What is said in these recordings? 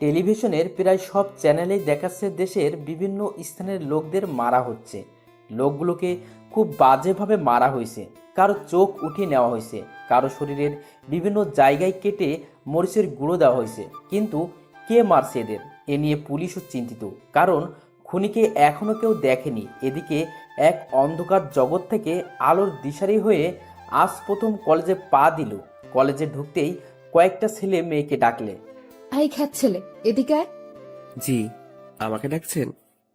টেলিভিশনের প্রায় সব চ্যানেলেই দেখাচ্ছে দেশের বিভিন্ন স্থানের লোকদের মারা হচ্ছে। লোকগুলোকে খুব বাজেভাবে মারা হয়েছে, কারো চোখ উঠিয়ে নেওয়া হয়েছে, কারো শরীরের বিভিন্ন জায়গায় কেটে মরিচের গুঁড়ো দেওয়া হয়েছে। কিন্তু কে মারছে এদের, এ নিয়ে পুলিশও চিন্তিত, কারণ খুনিকে এখনও কেউ দেখেনি। এদিকে এক অন্ধকার জগৎ থেকে আলোর দিশারি হয়ে আজ প্রথম কলেজে পা দিল। কলেজে ঢুকতেই কয়েকটা ছেলে মেয়েকে ডাকলে। আই খ্যাত ছেলে, এদিকে আয়। জি, আমাকে ডাকছেন?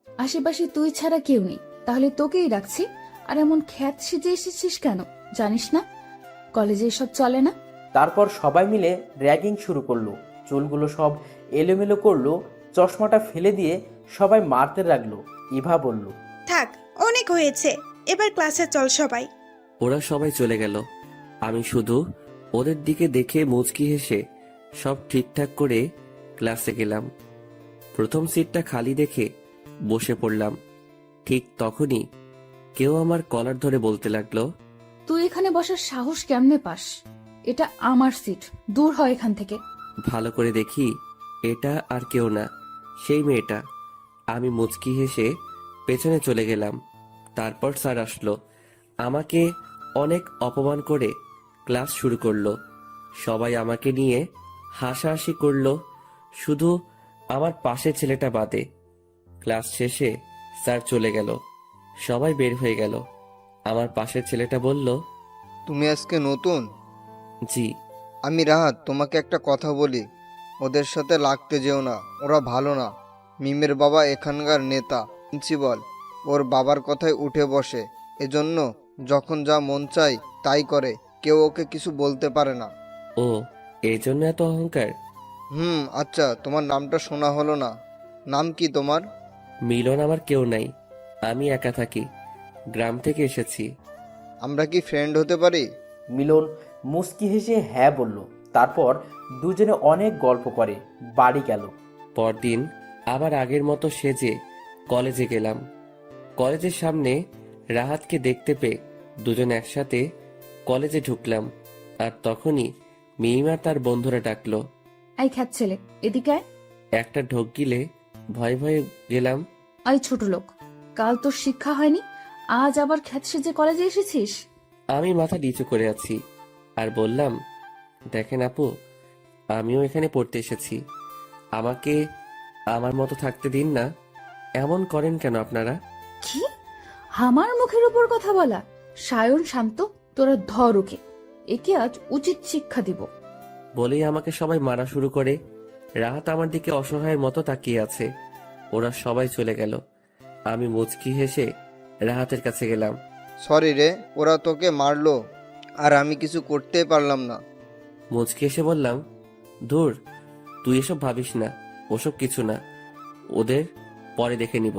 আশেপাশে তুই ছাড়া কেউ নেই, তাহলে তোকেই ডাকছি। আর এমন খ্যাত সেজে এসেছিস কেন, জানিস না কলেজে এসব চলে না? তারপর সবাই মিলে র্যাগিং শুরু করলো। চুলগুলো সব এলোমেলো করলো, চশমাটা ফেলে দিয়ে সবাই মারতে লাগলো। ইভা বলল, থাক, অনেক হয়েছে, এবার ক্লাসে চল সবাই। ওরা সবাই চলে গেল। আমি শুধু ওদের দিকে দেখে মুচকি হেসে সব ঠিকঠাক করে ক্লাসে গেলাম। প্রথম সিটটা খালি দেখে বসে পড়লাম। ঠিক তখনই কেউ আমার কলার ধরে বলতে লাগলো, তুই এখানে বসার সাহস কেমনে পাস? এটা আমার সিট, দূর হয় এখান থেকে। ভালো করে দেখি এটা আর কেউ না, সেই মেয়েটা। আমি মুচকি হেসে পেছনে চলে গেলাম। তারপর স্যার আসলো, আমাকে অনেক অপমান করে ক্লাস শুরু করলো। সবাই আমাকে নিয়ে হাসাহাসি করলো, শুধু আমার পাশের ছেলেটা বাদে। ক্লাস শেষে স্যার চলে গেল, সবাই বের হয়ে গেল। আমার পাশের ছেলেটা বলল, তুমি আজকে নতুন? জি। আমি রাহাত, তোমাকে একটা কথা বলি, ওদের সাথে লাগতে যেও না, ওরা ভালো না। মিমের বাবা এখানকার নেতা, প্রিন্সিপাল, ওর বাবার কথায় উঠে বসে, এজন্য যখন যা মন চায় তাই করে, কেউ ওকে কিছু বলতে পারে না। ও, এই জন্য এত অহংকার? আচ্ছা, তোমার নামটা শোনা হলো না, নাম কি তোমার? মিলন আমার কেউ নাই, আমি একা থাকি, গ্রাম থেকে এসেছি। আমরা কি ফ্রেন্ড হতে পারি? মিলন মুচকি হেসে হ্যাঁ বলল। তারপর দুজনে অনেক গল্প করে বাড়ি গেল। পরদিন আবার আগের মতো সেজে কলেজে গেলাম। কলেজের সামনে রাহাতকে দেখতে পেয়ে দুজন একসাথে কলেজে ঢুকলাম। আর তখনই মিমা তার বন্ধুরা ডাকলো। আই খ্যাত ছেলে, এদিকে আয়। একটা ঢোক গিলে ভয়ে ভয়ে গেলাম। আই ছোট লোক, কাল তোর শিক্ষা হয়নি, আজ আবার খ্যাত সেজে কলেজে এসেছিস? আমি মাথা নিচু করে আছি আর বললাম, দেখেন আপু, আমিও এখানে পড়তে এসেছি, আমাকে আমার মতো থাকতে দিন না। এমন করেন কেন আপনারা? কি, আমার মুখের উপর কথা বলা? সায়ন, শান্ত, তোরা ধর ওকে, একে আজ উচিত শিক্ষা দিব। বলেই আমাকে সবাই মারা শুরু করে। রাহাত আমার দিকে অসহায়ের মতো তাকিয়ে আছে। ওরা সবাই চলে গেল। আমি মুচকি হেসে রাহাতের কাছে গেলাম। সরি রে, ওরা তোকে মারলো আর আমি কিছু করতেই পারলাম না। মুচকি হেসে বললাম, ধুর, তুই এসব ভাবিস না, ওসব কিছু না, ওদের পরে দেখে নিব।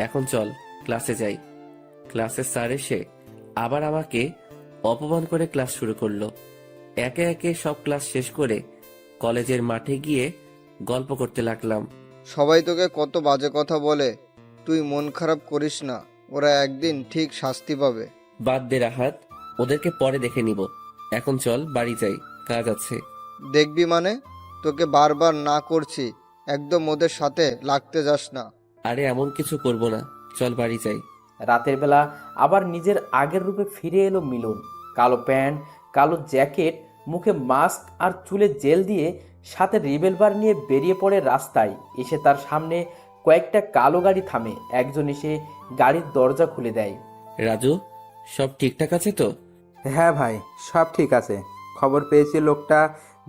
এখন চল ক্লাসে যাই। ক্লাসের স্যার এসে আবার আমাকে অপমান করে ক্লাস শুরু করলো। একে একে সব ক্লাস শেষ করে কলেজের মাঠে গিয়ে গল্প করতে লাগলাম। সবাই তোকে কত বাজে কথা বলে, তুই মন খারাপ করিস না, ওরা একদিন ঠিক শাস্তি পাবে। বাদ দে রাহাত, ওদেরকে পরে দেখে নিব। এখন চল বাড়ি যাই, কাজ আছে। দেখবি মানে, তোকে বারবার না করছি, একদম ওদের সাথে লাগতে যাস না। আরে এমন কিছু করব না, চল বাড়ি যাই। রাতের বেলা আবার নিজের আগের রূপে ফিরে এলো মিলন। কালো প্যান্ট, কালো জ্যাকেট, মুখে মাস্ক আর চুলে জেল দিয়ে, সাথে রিভলভার নিয়ে বেরিয়ে পড়ে রাস্তায়। এসে তার সামনে কয়েকটা কালো গাড়ি থামে। একজন এসে গাড়ির দরজা খুলে দেয়। রাজু, সব ঠিকঠাক আছে তো? হ্যাঁ ভাই, সব ঠিক আছে। খবর পেয়েছি লোকটা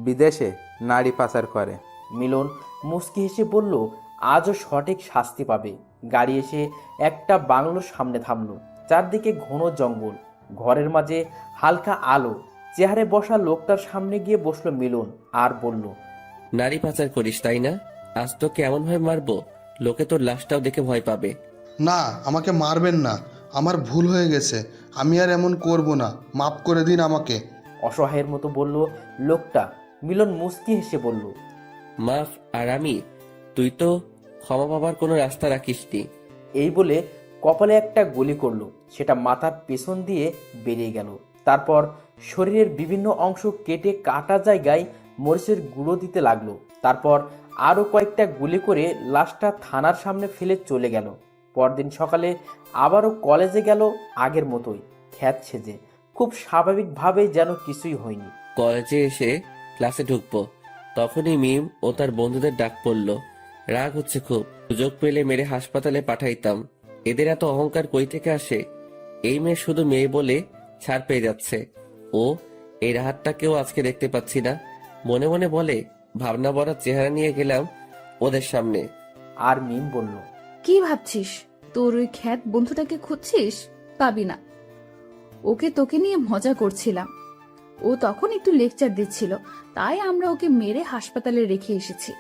বিদেশে নারী পাচার করে। মিলন মুচকি হেসে বলল, আজও সঠিক শাস্তি পাবে। গাড়ি এসে একটা বাংলোর সামনে থামলো। চারদিকে ঘন জঙ্গল, ঘরের মাঝে হালকা আলো। চেয়ারে বসা লোকটার সামনে গিয়ে বসলো মিলন আর বলল, নারী পাচার করিস তাই না? আজ তোকে এমন ভাবে মারবো, লোকে তোর লাশটাও দেখে ভয় পাবে। না, আমাকে মারবেন না, আমার ভুল হয়ে গেছে, আমি আর এমন করব না, মাফ করে দিন আমাকে। অসহায়ের মতো বলল লোকটা। মিলন মুচকি হেসে বলল, মাফ আর আমি, তুই তো ক্ষমা পাবার কোনো রাস্তা রাখিসনি। এই বলে কপালে একটা গুলি করলো। সেটা মাথার পেছন দিয়ে বেরিয়ে গেল। তারপর শরীরের বিভিন্ন অংশ কেটে কাটা জায়গায় মরিচের গুঁড়ো দিতে লাগলো। তারপর আরও কয়েকটা গুলি করে লাশটা থানার সামনে ফেলে চলে গেল। পরদিন সকালে আবারও কলেজে গেল আগের মতোই, খ্যাত সেজে, খুব স্বাভাবিকভাবেই যেন কিছুই হয়নি। কলেজে এসে ক্লাসে ঢুকবো, তখনই মিম ও তার বন্ধুদের ডাক পড়লো। রাগ হচ্ছে খুব, সুযোগ পেলে মেরে হাসপাতালে পাঠাইতাম। এদের এত অহংকার কই থেকে আসে? এই মেয়ে শুধু মেয়ে বলে ছাড় পেয়ে যাচ্ছে। ও এই রাহাতটাকেও আজকে দেখতে পাচ্ছি না। মনে মনে বলে, ভাবনা ভরা চেহারা নিয়ে গেলাম ওদের সামনে। আর মিম বলল, কি ভাবছিস? তোর ওই খ্যাত বন্ধুটাকে খুঁজছিস? পাবি না। ওকে তোকে নিয়ে মজা করছিলাম। ও তখন একটু লেকচার দিচ্ছিল, তাই আমরা ওকে মেরে হাসপাতালে রেখে এসেছি,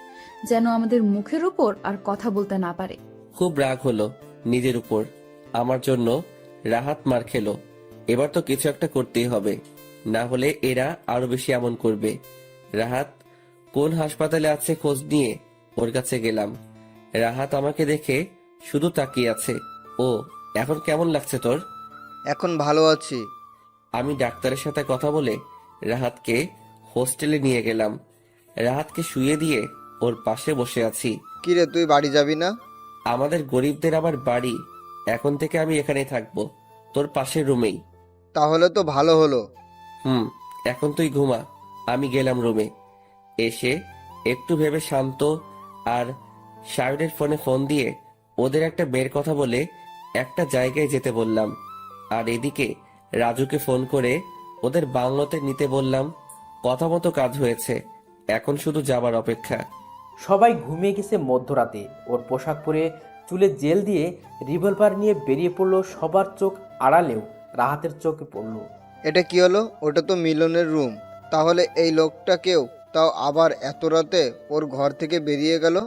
যেন আমাদের মুখের ওপর আর কথা বলতে না পারে। খুব রাগ হলো নিজের উপর। আমার জন্য রাহাত মার খেলো। এবার তো কিছু একটা করতেই হবে, না হলে এরা আরো বেশি এমন করবে। রাহাত কোন হাসপাতালে আছে খোঁজ নিয়ে ওর কাছে গেলাম। রাহাত আমাকে দেখে শুধু তাকিয়ে আছে। ও, এখন কেমন লাগছে তোর? এখন ভালো আছি। আমি ডাক্তারের সাথে কথা বলে রাহাতকে হোস্টেলে নিয়ে গেলাম। রাহাতকে শুইয়ে দিয়ে ওর পাশে বসে আছি। কিরে, তুই বাড়ি যাবি না? আমাদের গরিবদের আবার বাড়ি? এখন থেকে আমি এখানেই থাকবো, তোর পাশের রুমেই। তাহলে তো ভালো হলো। এখন তুই ঘুমা। আমি গেলাম রুমে। এসে একটু ভেবে শান্ত আর শায়নের ফোনে ফোন দিয়ে ওদের একটা বের কথা বলে একটা জায়গায় যেতে বললাম। আর এদিকে রাজুকে ফোন করে ওদের বাংলোতে নিতে বললাম। কথা মতো কাজ হয়েছে, এখন শুধু যাবার অপেক্ষা। সবাই ঘুমিয়ে গেছে মধ্যরাতে। ওর পোশাক পরে চুলে জেল দিয়ে রিভলভার নিয়ে বেরিয়ে পড়লো। সবার চোখ আড়ালেও রাহাতের চোখে পড়ল। এটা কি হলো? ওটা তো মিলনের রুম। তাহলে এই লোকটাকেও, তাও আবার এত রাতে ওর ঘর থেকে বেরিয়ে গেল?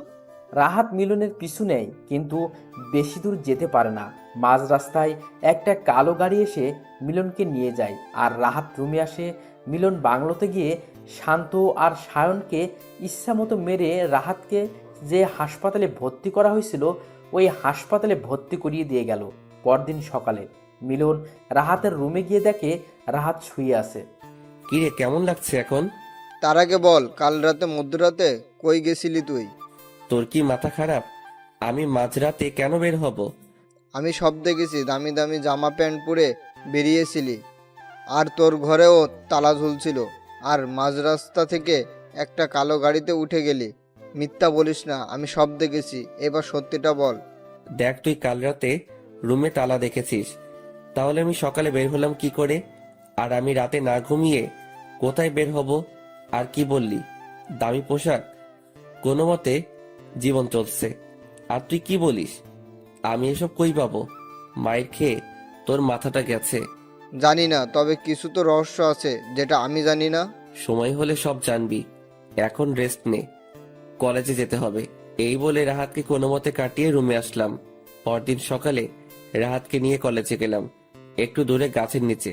রাহাত মিলনের পিছু নেয়, কিন্তু বেশি দূর যেতে পারে না। মাঝ রাস্তায় একটা কালো গাড়ি এসে মিলনকে নিয়ে যায়। আর রাহাত রুমে আসে। মিলন বাংলোতে গিয়ে শান্ত আর সায়নকে ইচ্ছামতো মেরে রাহাতকে যে হাসপাতালে ভর্তি করা হয়েছিল ওই হাসপাতালে ভর্তি করিয়ে দিয়ে গেল। পরদিন সকালে মিলন রাহাতের রুমে গিয়ে দেখে রাহাত শুয়ে আছে। কিরে, কেমন লাগছে এখন? তার আগে বল, কাল রাতে মধ্যরাতে কই গেছিলি তুই? তোর কি মাথা খারাপ? আমি মাঝরাতে কেন বের হব? আমি সব দেখেছি। দামি দামি জামা প্যান্ট পরে বেরিয়েছিলি, আর তোর ঘরেও তালা ঝুলছিল, আর মাঝ রাস্তা থেকে একটা কালো গাড়িতে উঠে গেলি। মিথ্যা বলিস না, আমি সব দেখেছি। এবার সত্যিটা বল। দেখ, তুই কাল রাতে রুমে তালা দেখেছিস, তাহলে আমি সকালে বের হলাম কি করে? আর আমি রাতে না ঘুমিয়ে কোথায় বের হব? আর কি বললি, দামি পোশাক? কোনো মতে জীবন চলছে, আর তুই কি বলিস? আমি এসব কই পাবো? মায়ের খেয়ে তোর মাথাটা গেছে। জানি না, তবে কিছু তো রহস্য আছে যেটা আমি জানি না। সময় হলে সব জানবি। এখন রেস্ট নে, কলেজে যেতে হবে। এই বলে রাহাতকে কোনো মতে কাটিয়ে রুমে আসলাম। পরদিন সকালে রাহাতকে নিয়ে কলেজে গেলাম। একটু দূরে গাছের নিচে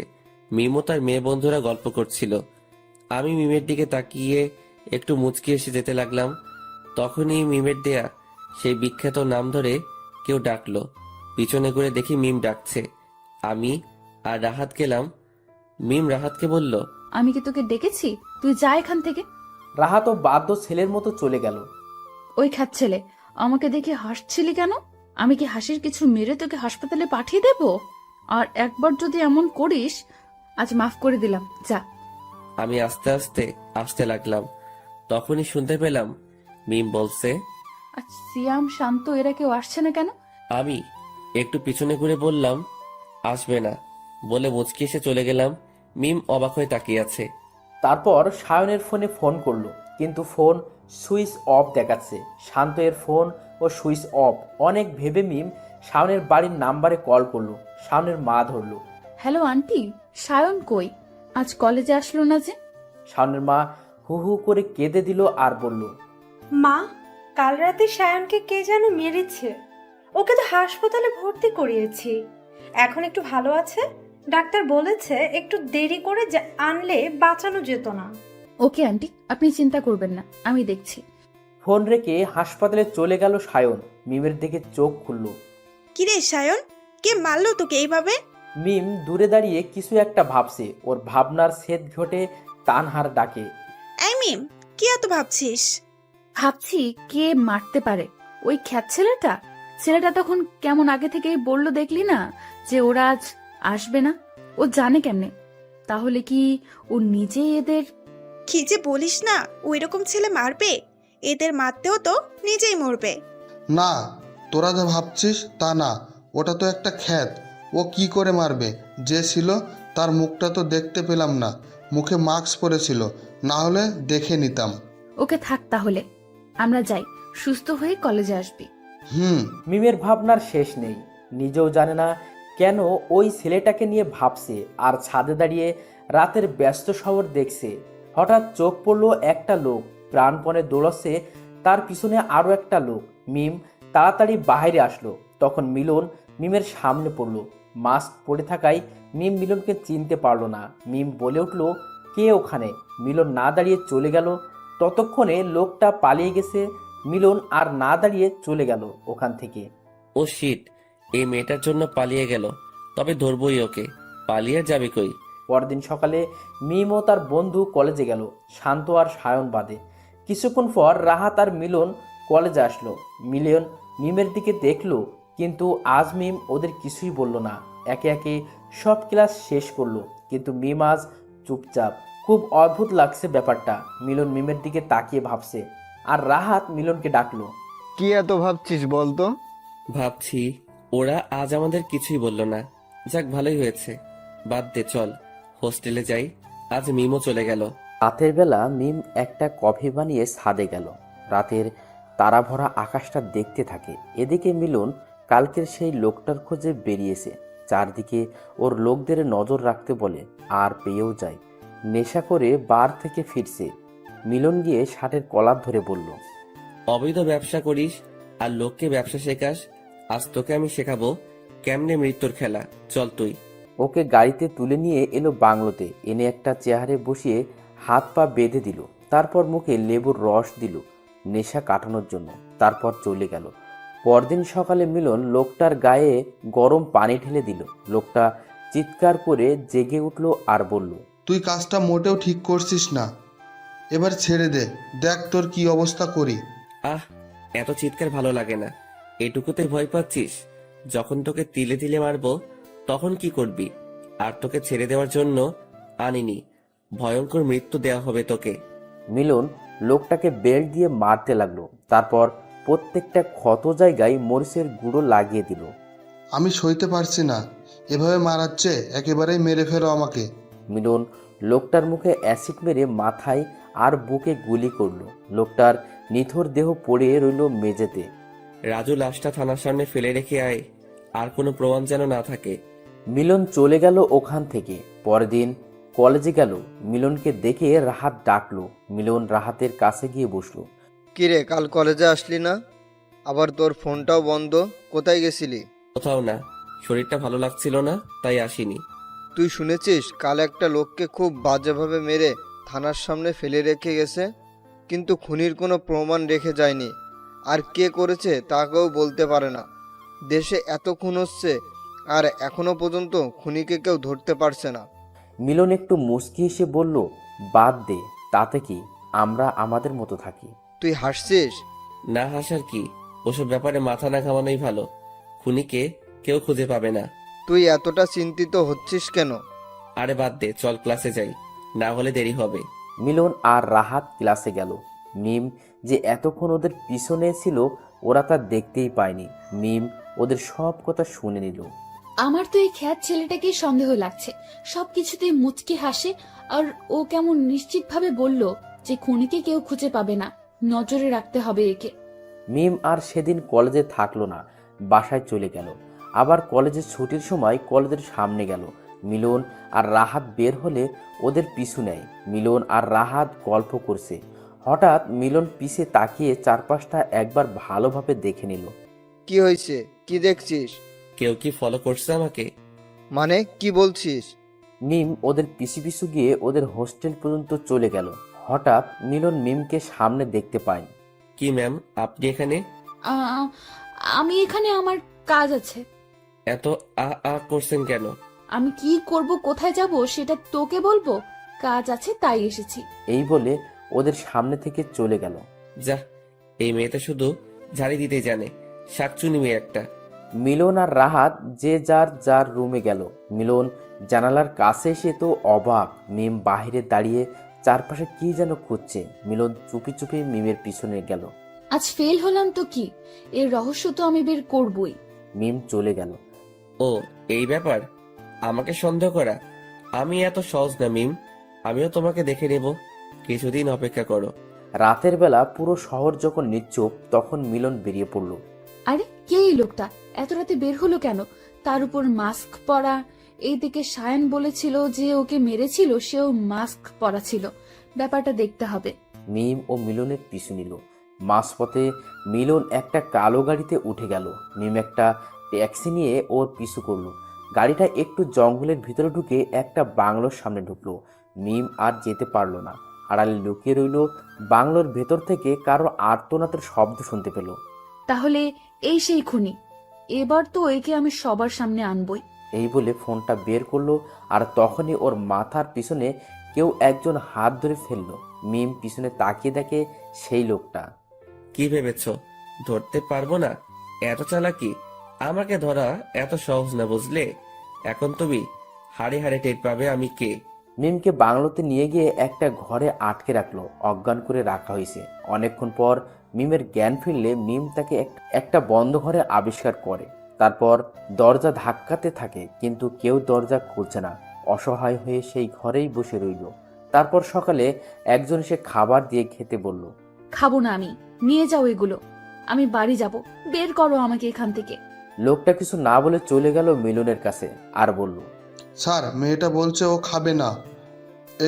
মিম ও তার মেয়ে বন্ধুরা গল্প করছিল। আমি মিমের দিকে তাকিয়ে একটু মুচকি এসে যেতে লাগলাম। তখনই মিমের দেয়া সেই বিখ্যাত নাম ধরে কেউ ডাকলো। পিছনে ঘুরে দেখি মিম ডাকছে। আমি আর রাহাত গেলাম। মিম রাহাতকে বলল, আমি কি তোকে ডেকেছি? তুই যা এখান থেকে। রাহাতও বাধ্য ছেলের মতো চলে গেল। ওই খ্যাত ছেলে, আমাকে দেখে হাসছিলি কেন? আমি কি হাসির কিছু মেরে তোকে হাসপাতালে পাঠিয়ে দেব? আর একবার যদি এমন করিস, আজ মাফ করে দিলাম, যা। আমি আস্তে আস্তে আসতে লাগলাম। তখনই শুনতে পেলাম মিম বলছে, আজ সিয়াম, শান্ত এরা কেউ আসছে না কেন? আমি একটু পিছনে ঘুরে বললাম, আসবে না বলে মুচকি এসে চলে গেলাম। মিম অবাক হয়ে তাকিয়ে আছে। তারপর সায়নের ফোনে ফোন করলো, কিন্তু ফোন সুইচ অফ দেখাচ্ছে। শান্ত এর ফোন ও সুইচ অফ। অনেক ভেবে মিম শায়নের বাড়ির নাম্বারে কল করলো। শায়নের মা ধরলো। হ্যালো আন্টি, সায়ন কই? আজ কলেজে আসলো না যে? শায়নের মা হু হু করে কেঁদে দিল আর বলল, মা, কাল রাতে সায়নকে কে যেন মেরেছে। ওকে তো হাসপাতালে ভর্তি করিয়েছি, এখন একটু ভালো আছে। ডাক্তার বলেছে একটু দেরি করে আনলে বাঁচানো যেত না। ওকে আন্টি, আপনি চিন্তা করবেন না, আমি দেখছি। ফোন রেখে হাসপাতালে চলে গেল সায়ন। মিমের দিকে চোখ খুলল। কিরে সায়ন, কে মারলো তোকে এইভাবে? মিম দূরে দাঁড়িয়ে কিছু একটা ভাবছে। ওর ভাবনার ছেদ ঘটে তানহার ডাকে। এই মিম, কি এত ভাবছিস? ভাবছি কে মারতে পারে ওই খ্যাত ছেলেটা। ছেলেটা তখন কেমন আগে থেকেই বললো, দেখলি না যে ওরা আজ আসবে না? ও জানে কেমনে? তাহলে কি ও নিজে এদের? কি যে বলিস না, ওই রকম ছেলে মারবে? এদের মারতেও তো নিজেই মরবে। না, তোরা যা ভাবছিস তা না, ওটা তো একটা খ্যাত। ও কি করে মারবে? যে ছিল তার মুখটা তো দেখতে পেলাম না, মুখে মাস্ক পরেছিল, না হলে দেখে নিতাম। ওকে থাক তাহলে, আমরা যাই, সুস্থ হয়ে কলেজে আসবি। মিমের ভাবনার শেষ নেই। নিজেও জানে না কেন ওই ছেলেটাকে নিয়ে ভাবছে, আর ছাদে দাঁড়িয়ে রাতের ব্যস্ত শহর দেখছে। হঠাৎ চোখ পড়লো একটা লোক প্রাণপণে দৌড়াচ্ছে, তার পিছনে আরও একটা লোক। মিম তাড়াতাড়ি বাইরে আসলো, তখন মিলন মিমের সামনে পড়লো। মাস্ক পরে থাকায় মিম মিলনকে চিনতে পারলো না। মিম বলে উঠলো, কে ওখানে? মিলন না দাঁড়িয়ে চলে গেল। ততক্ষণে লোকটা পালিয়ে গেছে। মিলন আর না দাঁড়িয়ে চলে গেল ওখান থেকে। ও শিট, এই মেয়েটার জন্য পালিয়ে গেল। তবে ধরবই ওকে, পালিয়ে যাবে কই? পরদিন সকালে মিম ও তার বন্ধু কলেজে গেল, শান্ত আর সায়ন বাদে। কিছুক্ষণ পর রাহাত আর মিলন কলেজে আসলো। মিলন মিমের দিকে দেখলো, কিন্তু আজ মিম ওদের কিছুই বলল না। একে একে সব ক্লাস শেষ করলো, কিন্তু মিম আজ চুপচাপ। খুব অদ্ভুত লাগছে ব্যাপারটা। মিলন মিমের দিকে তাকিয়ে ভাবছে, আর রাহাত মিলনকে ডাকলো। কি এত ভাবছিস বলতো? ভাবছি ওরা আজ আমাদের কিছুই বলল না। যাক, ভালোই হয়েছে। বাদ দে, চল হোস্টেলে যাই। আজ মিমও চলে গেল। রাতের বেলা মিম একটা কফি বানিয়ে ছাদে গেল। রাতের তারা ভরা আকাশটা দেখতে থাকে। এদিকে মিলন কালকের সেই লোকটার খোঁজে বেরিয়েছে। চারদিকে ওর লোকদের নজর রাখতে বলে, আর পেয়েও যায়। নেশা করে বার থেকে ফিরছে। মিলন গিয়ে শার্টের কলার ধরে বলল, অবৈধ ব্যবসা করিস আর লোককে ব্যবসা শেখাস। আজ তোকে আমি শেখাবো কেমনে মৃত্যুর খেলা। চল তুই। ওকে গাড়িতে তুলে নিয়ে এলো বাংলোতে, এনে একটা চেয়ারে বসিয়ে হাত পা বেঁধে দিল। তারপর মুখে লেবুর রস দিল নেশা কাটানোর জন্য। তারপর চলে গেল। পরদিন সকালে মিলন লোকটার গায়ে গরম পানি ঢেলে দিল। লোকটা চিৎকার করে জেগে উঠল আর বলল, তুই কাজটা মোটেও ঠিক করছিস না, এবার ছেড়ে দে, দেখ তোর কি অবস্থা করি। আহ, এত চিৎকার ভালো লাগে না। এটুকুতে ভয় পাচ্ছিস? যখন তোকে তিলে তিলে মারবো তখন কি করবি? আর তোকে ছেড়ে দেওয়ার জন্য আনিনি, ভয়ঙ্কর মৃত্যু দেওয়া হবে তোকে। মিলন লোকটাকে বেল্ট দিয়ে মারতে লাগলো। তারপর প্রত্যেকটা ক্ষত জায়গায় মরিচের গুঁড়ো লাগিয়ে দিল। আমি সইতে পারছি না, এভাবে মারাচ্ছে, একেবারেই মেরে ফেলো আমাকে। মিলন লোকটার মুখে অ্যাসিড মেরে মাথায় আর বুকে গুলি করলো। লোকটার নিথর দেহ পড়ে রইল মেঝেতে। রাজু, লাশটা থানার সামনে ফেলে রেখে আয়, আর কোনো প্রমাণ যেন না থাকে। মিলন চলে গেল ওখান থেকে। পরের দিন কলেজে গেল। মিলনকে দেখে রাহাত ডাকলো। মিলন রাহাতের কাছে গিয়ে বসলো। কিরে, কাল কলেজে আসলি না? আবার তোর ফোনটাও বন্ধ, কোথায় গেছিলি? কোথাও না, শরীরটা ভালো লাগছিল না, তাই আসিনি। তুই শুনেছিস কাল একটা লোককে খুব বাজেভাবে মেরে থানার সামনে ফেলে রেখে গেছে, কিন্তু খুনির কোনো প্রমাণ রেখে যায়নি। আর কে করেছে তাকেও বলতে পারে না। দেশে এত খুন হচ্ছে আর এখনো পর্যন্ত খুনিকে কেউ ধরতে পারছে না। মিলন একটু মুচকি হেসে বলল, বাদ দে, তাতে কি, আমরা আমাদের মতো থাকি। তুই হাসছিস? না হাসার কি, ওসব ব্যাপারে মাথা না ঘামানোই ভালো। খুনিকে কেউ খুঁজে পাবে না। তুই এতটা চিন্তিত হচ্ছিস কেন? আরে বাদ দে, চল ক্লাসে যাই, না হলে দেরি হবে। মিলন আর রাহাত ক্লাসে গেল। মিম যে এতক্ষণ ওদের পিছনে ছিল ওরা তা দেখতেই পায়নি। মিম ওদের সব কথা শুনে নিল। আমার তো এই খ্যাত ছেলেটাকে সন্দেহ লাগছে। সবকিছুতেই মুচকি হাসে, আর ও কেমন নিশ্চিত ভাবে বলল যে খুনিকে কেউ খুঁজে পাবে না, নজরে রাখতে হবে একে। মিম আর সেদিন কলেজে থাকলো না, বাসায় চলে গেল। আবার কলেজের ছুটির সময় কলেজের সামনে গেল। মিলন আর রাহাত বের হলে ওদের পিছু নেয়। মিলন আর রাহাত গল্প করছে। হঠাৎ মিলন পিছে তাকিয়ে চারপাশটা একবার ভালোভাবে দেখে নিল। কি হয়েছে? কি দেখছিস? কেউ কি ফলো করছে আমাকে? মানে কি বলছিস? মিম ওদের পিছু পিছু গিয়ে ওদের হোস্টেল পর্যন্ত চলে গেল। হঠাৎ মিলন মিমকে সামনে দেখতে পায়। কি ম্যাম, আপনি এখানে? আ- আমি এখানে, আমার কাজ আছে। এত আ করছেন কেন? আমি কি করব, কোথায় যাব সেটা তোকে বলবো? কাজ আছে তাই এসেছি। এই বলে ওদের সামনে থেকে চলে গেল। যা, এই মেয়েটা শুধু ঝাড়ি দিতে জানে, শাকচুনি মেয়ে একটা। মিলন আর রাহাত যে যার যার রুমে গেল। মিলন জানালার কাছে এসে তো অবাক। মিম বাহিরে দাঁড়িয়ে চারপাশে কি যেন খুঁজছে। মিলন চুপি চুপি মিমের পিছনে গেল। আজ ফেল হলাম তো কি, এর রহস্য তো আমি বের করবই। মিম চলে গেল। ও, এই ব্যাপার, আমাকে সন্দেহ করা? আমি এত সহজ না মিম, আমিও তোমাকে দেখে নেব, কিছুদিন অপেক্ষা করো। রাতের বেলা পুরো শহর যখন নিশ্চুপ, তখন মিলন বেরিয়ে পড়ল। আরে কে এই লোকটা, এত রাতে বের হলো কেন? তার উপর মাস্ক পরা। এইদিকে সায়ন বলেছিল যে ওকে মেরেছিল, সেও মাস্ক পরা ছিল। ব্যাপারটা দেখতে হবে। মিম ও মিলনের পিছু নিল। মাঝপথে মিলন একটা কালো গাড়িতে উঠে গেল। মিম একটা ট্যাক্সি নিয়ে ওর পিছু করলো। গাড়িটা একটু জঙ্গলের ভিতরে ঢুকে একটা বাংলোর সামনে ঢুকলো। মিম আর যেতে পারলো না, আড়ালে লুকিয়ে রইল। বাংলোর ভেতর থেকে কারো আর্তনাদের শব্দ শুনতে পেল। তাহলে এই সেই খুনি, এবার তো একে আমি সবার সামনে আনবই। এই বলে ফোনটা বের করলো, আর তখনই ওর মাথার পিছনে কেউ একজন হাত ধরে ফেললো। মিম পিছনে তাকিয়ে দেখে সেই লোকটা। কি ভেবেছ ধরতে পারবো না? এত চালাকি? আমাকে ধরা এত সহজ না, বুঝলে? এখন তুমি হাড়ে হাড়ে টের পাবে আমি কে। মিমকে বাংলোতে নিয়ে গিয়ে একটা ঘরে আটকে রাখলো, অজ্ঞান করে রাখা হয়েছে। অনেকক্ষণ পর মিমের জ্ঞান ফিরলে মিম তাকে একটা বন্ধ ঘরে আবিষ্কার করে। তারপর দরজা ধাক্কাতে থাকে, কিন্তু কেউ দরজা খুলছে না। অসহায় হয়ে সেই ঘরেই বসে রইল। তারপর সকালে একজন এসে খাবার দিয়ে খেতে বলল। খাবো না আমি, নিয়ে যাও এগুলো, আমি বাড়ি যাব, বের করো আমাকে এখান থেকে। লোকটা কিছু না বলে চলে গেল মিলনের কাছে, আর বলল, স্যার, মেয়েটা বলছে ও খাবে না,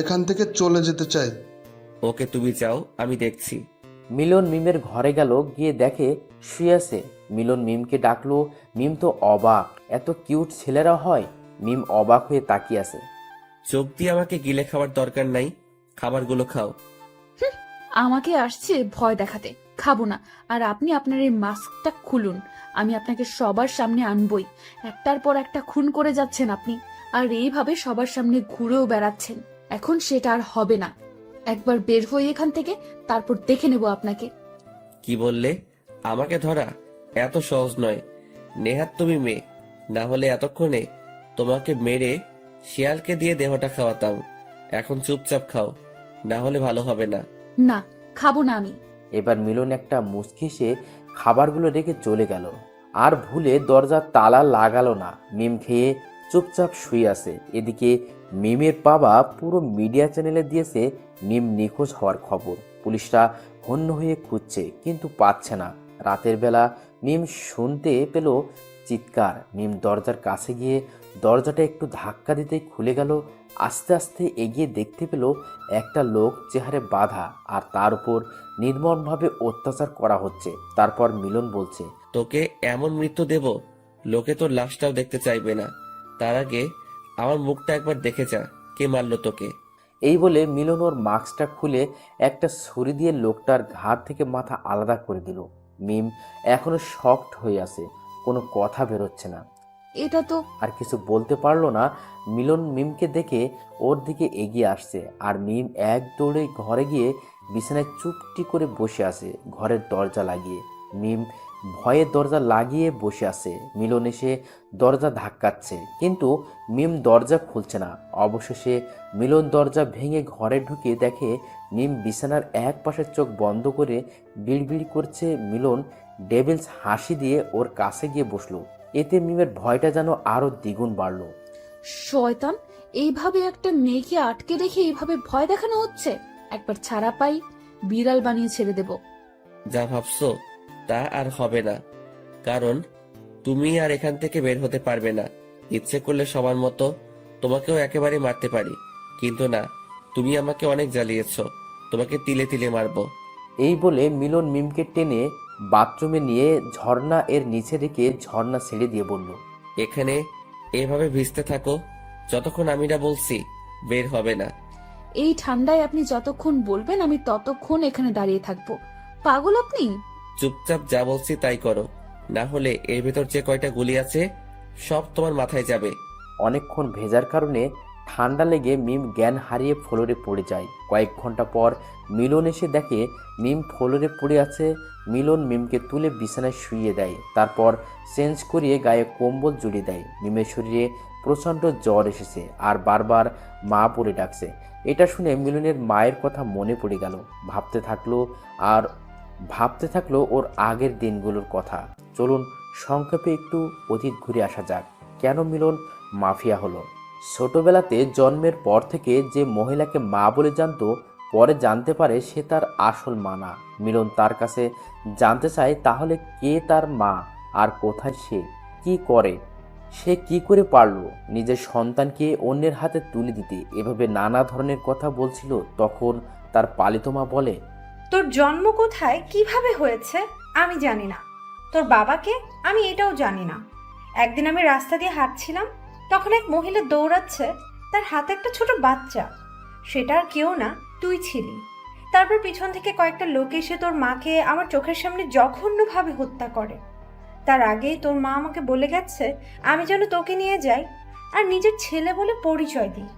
এখান থেকে চলে যেতে চাই। ওকে তুমি যাও, আমি দেখছি। মিলন মিমের ঘরে গেল, গিয়ে দেখে শুয়ে আছে। মিলন মিমকে ডাকলো। মিম তো অবাক, এত কিউট ছেলেরা হয়। মিম অবাক হয়ে তাকিয়ে আছে। চোখ দিয়ে আমাকে গিলে খাওয়ার দরকার নাই, খাবারগুলো খাও। আমাকে আসছে ভয় দেখাতে, খাবো না। আর আপনি আপনার এই মাস্কটা খুলুন, আমি আপনাকে সবার সামনে আনবই। একটার পর একটা খুন করে যাচ্ছেন আপনি, আর এইভাবে সবার সামনে ঘুরেও বেড়াচ্ছেন। এখন সেটা আর হবে না। একবার বের হয়ে এখান থেকে, তারপর দেখে নেব আপনাকে। কি বললে? আমাকে ধরা এত সহজ নয়। নেহাত তুমি মেয়ে, না হলে এতক্ষণে তোমাকে মেরে শিয়ালকে দিয়ে দেহটা খাওয়াতাম। এখন চুপচাপ খাও, না হলে ভালো হবে না। না, খাবো না আমি। এবার মিলন একটা মুচকি এসে খাবারগুলো রেখে চলে গেল, আর ভুলে দরজার তালা লাগালো না। মিম খেয়ে চুপচাপ শুয়ে আছে। এদিকে মিমের বাবা পুরো মিডিয়া চ্যানেলে দিয়েছে মিম নিখোঁজ হওয়ার খবর। পুলিশরা হন্য হয়ে খুঁজছে, কিন্তু পাচ্ছে না। রাতের বেলা মিম শুনতে পেল চিৎকার। মিম দরজার কাছে গিয়ে দরজাটা একটু ধাক্কা দিতেই খুলে গেল। আস্তে আস্তে এগিয়ে দেখতে পেল একটা লোক চেহারে বাঁধা, আর তার উপর নির্মমভাবে অত্যাচার করা হচ্ছে। তারপর মিলন বলছে, তোকে এমন মৃত্যু দেব, লোকে তোর লাশটাও দেখতে চাইবে না। তার আগে আমার মুখটা একবার দেখে যা, কে মারলো তোকে। এই বলে মিলন ওর মাস্কটা খুলে একটা ছুরি দিয়ে লোকটার ঘাড় থেকে মাথা আলাদা করে দিল। মিম এখনো শকড হয়ে আছে, কোনো কথা বেরোচ্ছে না। এটা তো আর কিছু বলতে পারলো না। মিলন মিমকে দেখে ওর দিকে এগিয়ে আসছে, আর মিম এক দৌড়ে ঘরে গিয়ে বিছানায় চুপটি করে বসে আছে, ঘরের দরজা লাগিয়ে। মিম ভয়ে দরজা লাগিয়ে বসে আছে। মিলন এসে দরজা ধাক্কাচ্ছে, কিন্তু মিম দরজা খুলছে না। অবশেষে মিলন দরজা ভেঙে ঘরে ঢুকে দেখে মিম বিছানার এক পাশের চোখ বন্ধ করে বিড়বিড় করছে। মিলন ডেভিলস হাসি দিয়ে ওর কাছে গিয়ে বসলো। এতে মিমের ভয়টা যেন আরো দ্বিগুণ বাড়লো। শয়তান, এইভাবে একটা মেয়েকে আটকে রেখে এইভাবে ভয় দেখানো হচ্ছে। একবার ছাড়া পাই, বিড়াল বানিয়ে ছেড়ে দেব। যা ভাবছো তা আর হবে না, কারণ তুমি আর এখান থেকে বের হতে পারবে না। ইচ্ছে করলে সবার মতো তোমাকেও একেবারে মারতে পারি, কিন্তু না, তুমি আমাকে অনেক জ্বালিয়েছো, তোমাকে তিলে তিলে মারবো। এই বলে মিলন মিমকে টেনে বাথরুমে নিয়ে ঝর্ণা এর নিচে রেখে ঝর্ণা ছেড়ে দিয়ে বলল, এখানে এভাবে ভিজতে থাকো যতক্ষণ আমি না বলছি বের হবে না। এই ঠান্ডায় আপনি যতক্ষণ বলবেন আমি ততক্ষণ এখানে দাঁড়িয়ে থাকবো। পাগল আপনি? চুপচাপ যা বলছি তাই করো, না হলে এর ভেতর যে কয়টা গুলি আছে সব তোমার মাথায় যাবে। অনেকক্ষণ ভেজার কারণে ঠান্ডা লেগে মিম জ্ঞান হারিয়ে ফ্লোরে পড়ে যায়। কয়েক ঘন্টা পর মিলন এসে দেখে মিম ফ্লোরে পড়ে আছে। মিলন মিমকে তুলে বিছানায় শুইয়ে দেয়, তারপর চেঞ্জ করিয়ে গায়ে কম্বল জড়িয়ে দেয়। মিমের শরীরে প্রচণ্ড জ্বর এসেছে আর বারবার মা বলে ডাকছে। এটা শুনে মিলনের মায়ের কথা মনে পড়ে গেল। ভাবতে থাকলো ওর আগের দিনগুলোর কথা। চলুন সংক্ষেপে একটু অতীত ঘুরে আসা যাক। কেন মিলন মাফিয়া হলো? ছোটবেলাতে জন্মের পর থেকে যে মহিলাকে মা বলে জানতো, পরে জানতে পারে সে তার আসল মা না। মিলন তার কাছে জানতে চায় তাহলে কে তার মা আর কোথায় সে, কি করে, সে কি করে পারলো নিজের সন্তানকে অন্যের হাতে তুলে দিতে। এভাবে নানা ধরনের কথা বলছিল। তখন তার পালিত মা বলে, তোর জন্ম কোথায়, কিভাবে হয়েছে আমি জানি না, তোর বাবাকে আমি এটাও জানি না। একদিন আমি রাস্তা দিয়ে হাঁটছিলাম, তখন এক মহিলা দৌড়াচ্ছে, তার হাতে একটা ছোট বাচ্চা। সেটা আর কেউ না, তুই ছিলি। তারপর পিছন থেকে কয়েকটা লোক এসে তোর মাকে আমার চোখের সামনে জঘন্যভাবে হত্যা করে। তার আগেই তোর মা আমাকে বলে গেছে আমি যেন তোকে নিয়ে যাই আর নিজের ছেলে বলে পরিচয় দিই।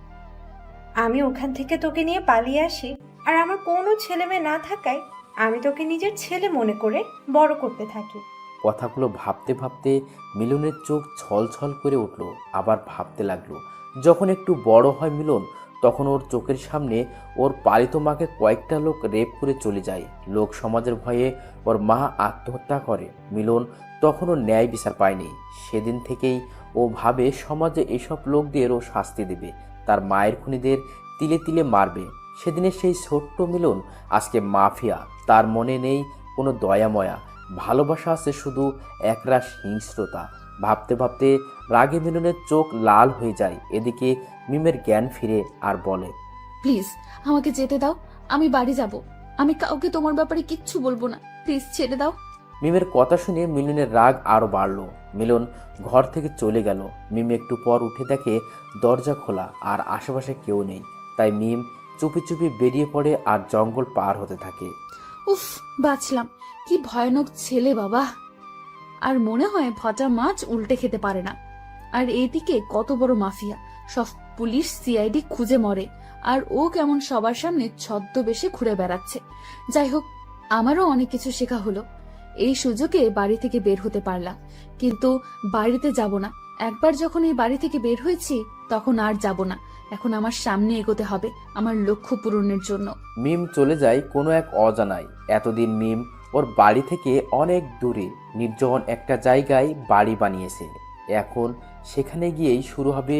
আমি ওখান থেকে তোকে নিয়ে পালিয়ে আসি, আর আমার কোনো ছেলে মেয়ে না থাকায় আমি তোকে নিজের ছেলে মনে করে বড় করতে থাকি। কথাগুলো ভাবতে ভাবতে মিলনের চোখ ছলছল করে উঠল। আবার ভাবতে লাগলো, যখন একটু বড় হয় মিলন, তখন ওর চোখের সামনে ওর পালিত মাকে কয়েকটা লোক রেপ করে চলে যায়। লোক সমাজের ভয়ে ওর মা আত্মহত্যা করে। মিলন তখনও ন্যায় বিচার পায়নি। সেদিন থেকেই ও ভাবে সমাজে এসব লোকদের ও শাস্তি দেবে, তার মায়ের খুনিদের তিলে তিলে মারবে। সেদিনের সেই ছোট্ট মিলন আজকে মাফিয়া। তার মনে নেই কোনো দয়াময়া, ভালোবাসা আছে শুধু একরাশ হিংস্রতা। ভাবতে ভাবতে রাগে মিলনের চোখ লাল হয়ে যায়। এদিকে মিমের জ্ঞান ফিরে আর বলে, প্লিজ আমাকে যেতে দাও, আমি বাড়ি যাব। আমি কাউকে তোমার ব্যাপারে কিচ্ছু বলবো না, প্লিজ ছেড়ে দাও। মিমের কথা শুনে মিলনের রাগ আরো বাড়ল। মিলন ঘর থেকে চলে গেল। মিম একটু পর উঠে দেখে দরজা খোলা আর আশেপাশে কেউ নেই। তাই মিম চুপি চুপি বেরিয়ে পড়ে আর জঙ্গল পার হতে থাকে। উফ, বাঁচলাম। কি ভয়ানক ছেলে বাবা। আর মনে হয় ভজা মাছ উল্টে খেতে পারে না। আর এইদিকে কত বড় মাফিয়া, সব পুলিশ সিআইডি খুঁজে মরে, আর ও কেমন সবার সামনে ছদ্মবেশে ঘুরে বেড়াচ্ছে। যাই হোক, আমারও অনেক কিছু শেখা হলো। এই সুযোগে বাড়ি থেকে বের হতে পারলাম, কিন্তু বাড়িতে যাব না। একবার যখন এই বাড়ি থেকে বের হয়েছি তখন আর যাব না। এখন আমার সামনে এগোতে হবে আমার লক্ষ্য পূরণের জন্য। মিম চলে যায় কোনো এক অজানায়। এতদিন মিম ওর বাড়ি থেকে অনেক দূরে নির্জন একটা জায়গায় বাড়ি বানিয়েছে। এখন সেখানে গিয়েই শুরু হবে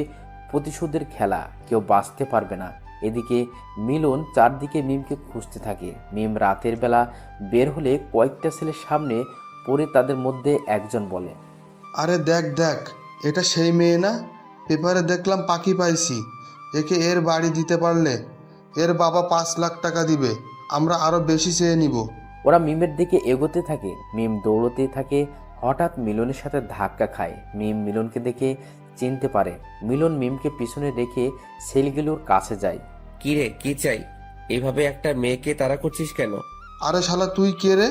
প্রতিশোধের খেলা। কেউ বাঁচতে পারবে না। এদিকে মিলন চারদিকে মিমকে খুঁজতে থাকে। মিম রাতের বেলা বের হলে কয়েকটা ছেলের সামনে পড়ে তাদের মধ্যে একজন বলে, আরে দেখ দেখ, এটা সেই মেয়ে না? পেপারে দেখলাম পাখি পাইছি। একে এর বাড়ি দিতে পারলে এর বাবা 5 লাখ টাকা দিবে, আমরা আরো বেশি চেয়ে নিব। ওরা মিমের দিকে এগোতে থাকে। মিম দৌড়তে থাকে। হঠাৎ মিলনের সাথে ধাক্কা খায়। মিম মিলনকে দেখে চিনতে পারে। মিলন মিমকে পিছনে রেখে ছেলেগুলোর কাছে যায়। কি রে, কি চাই? এইভাবে একটা মেয়েকে তাড়া করছিস কেন? আরে শালা তুই কে রে?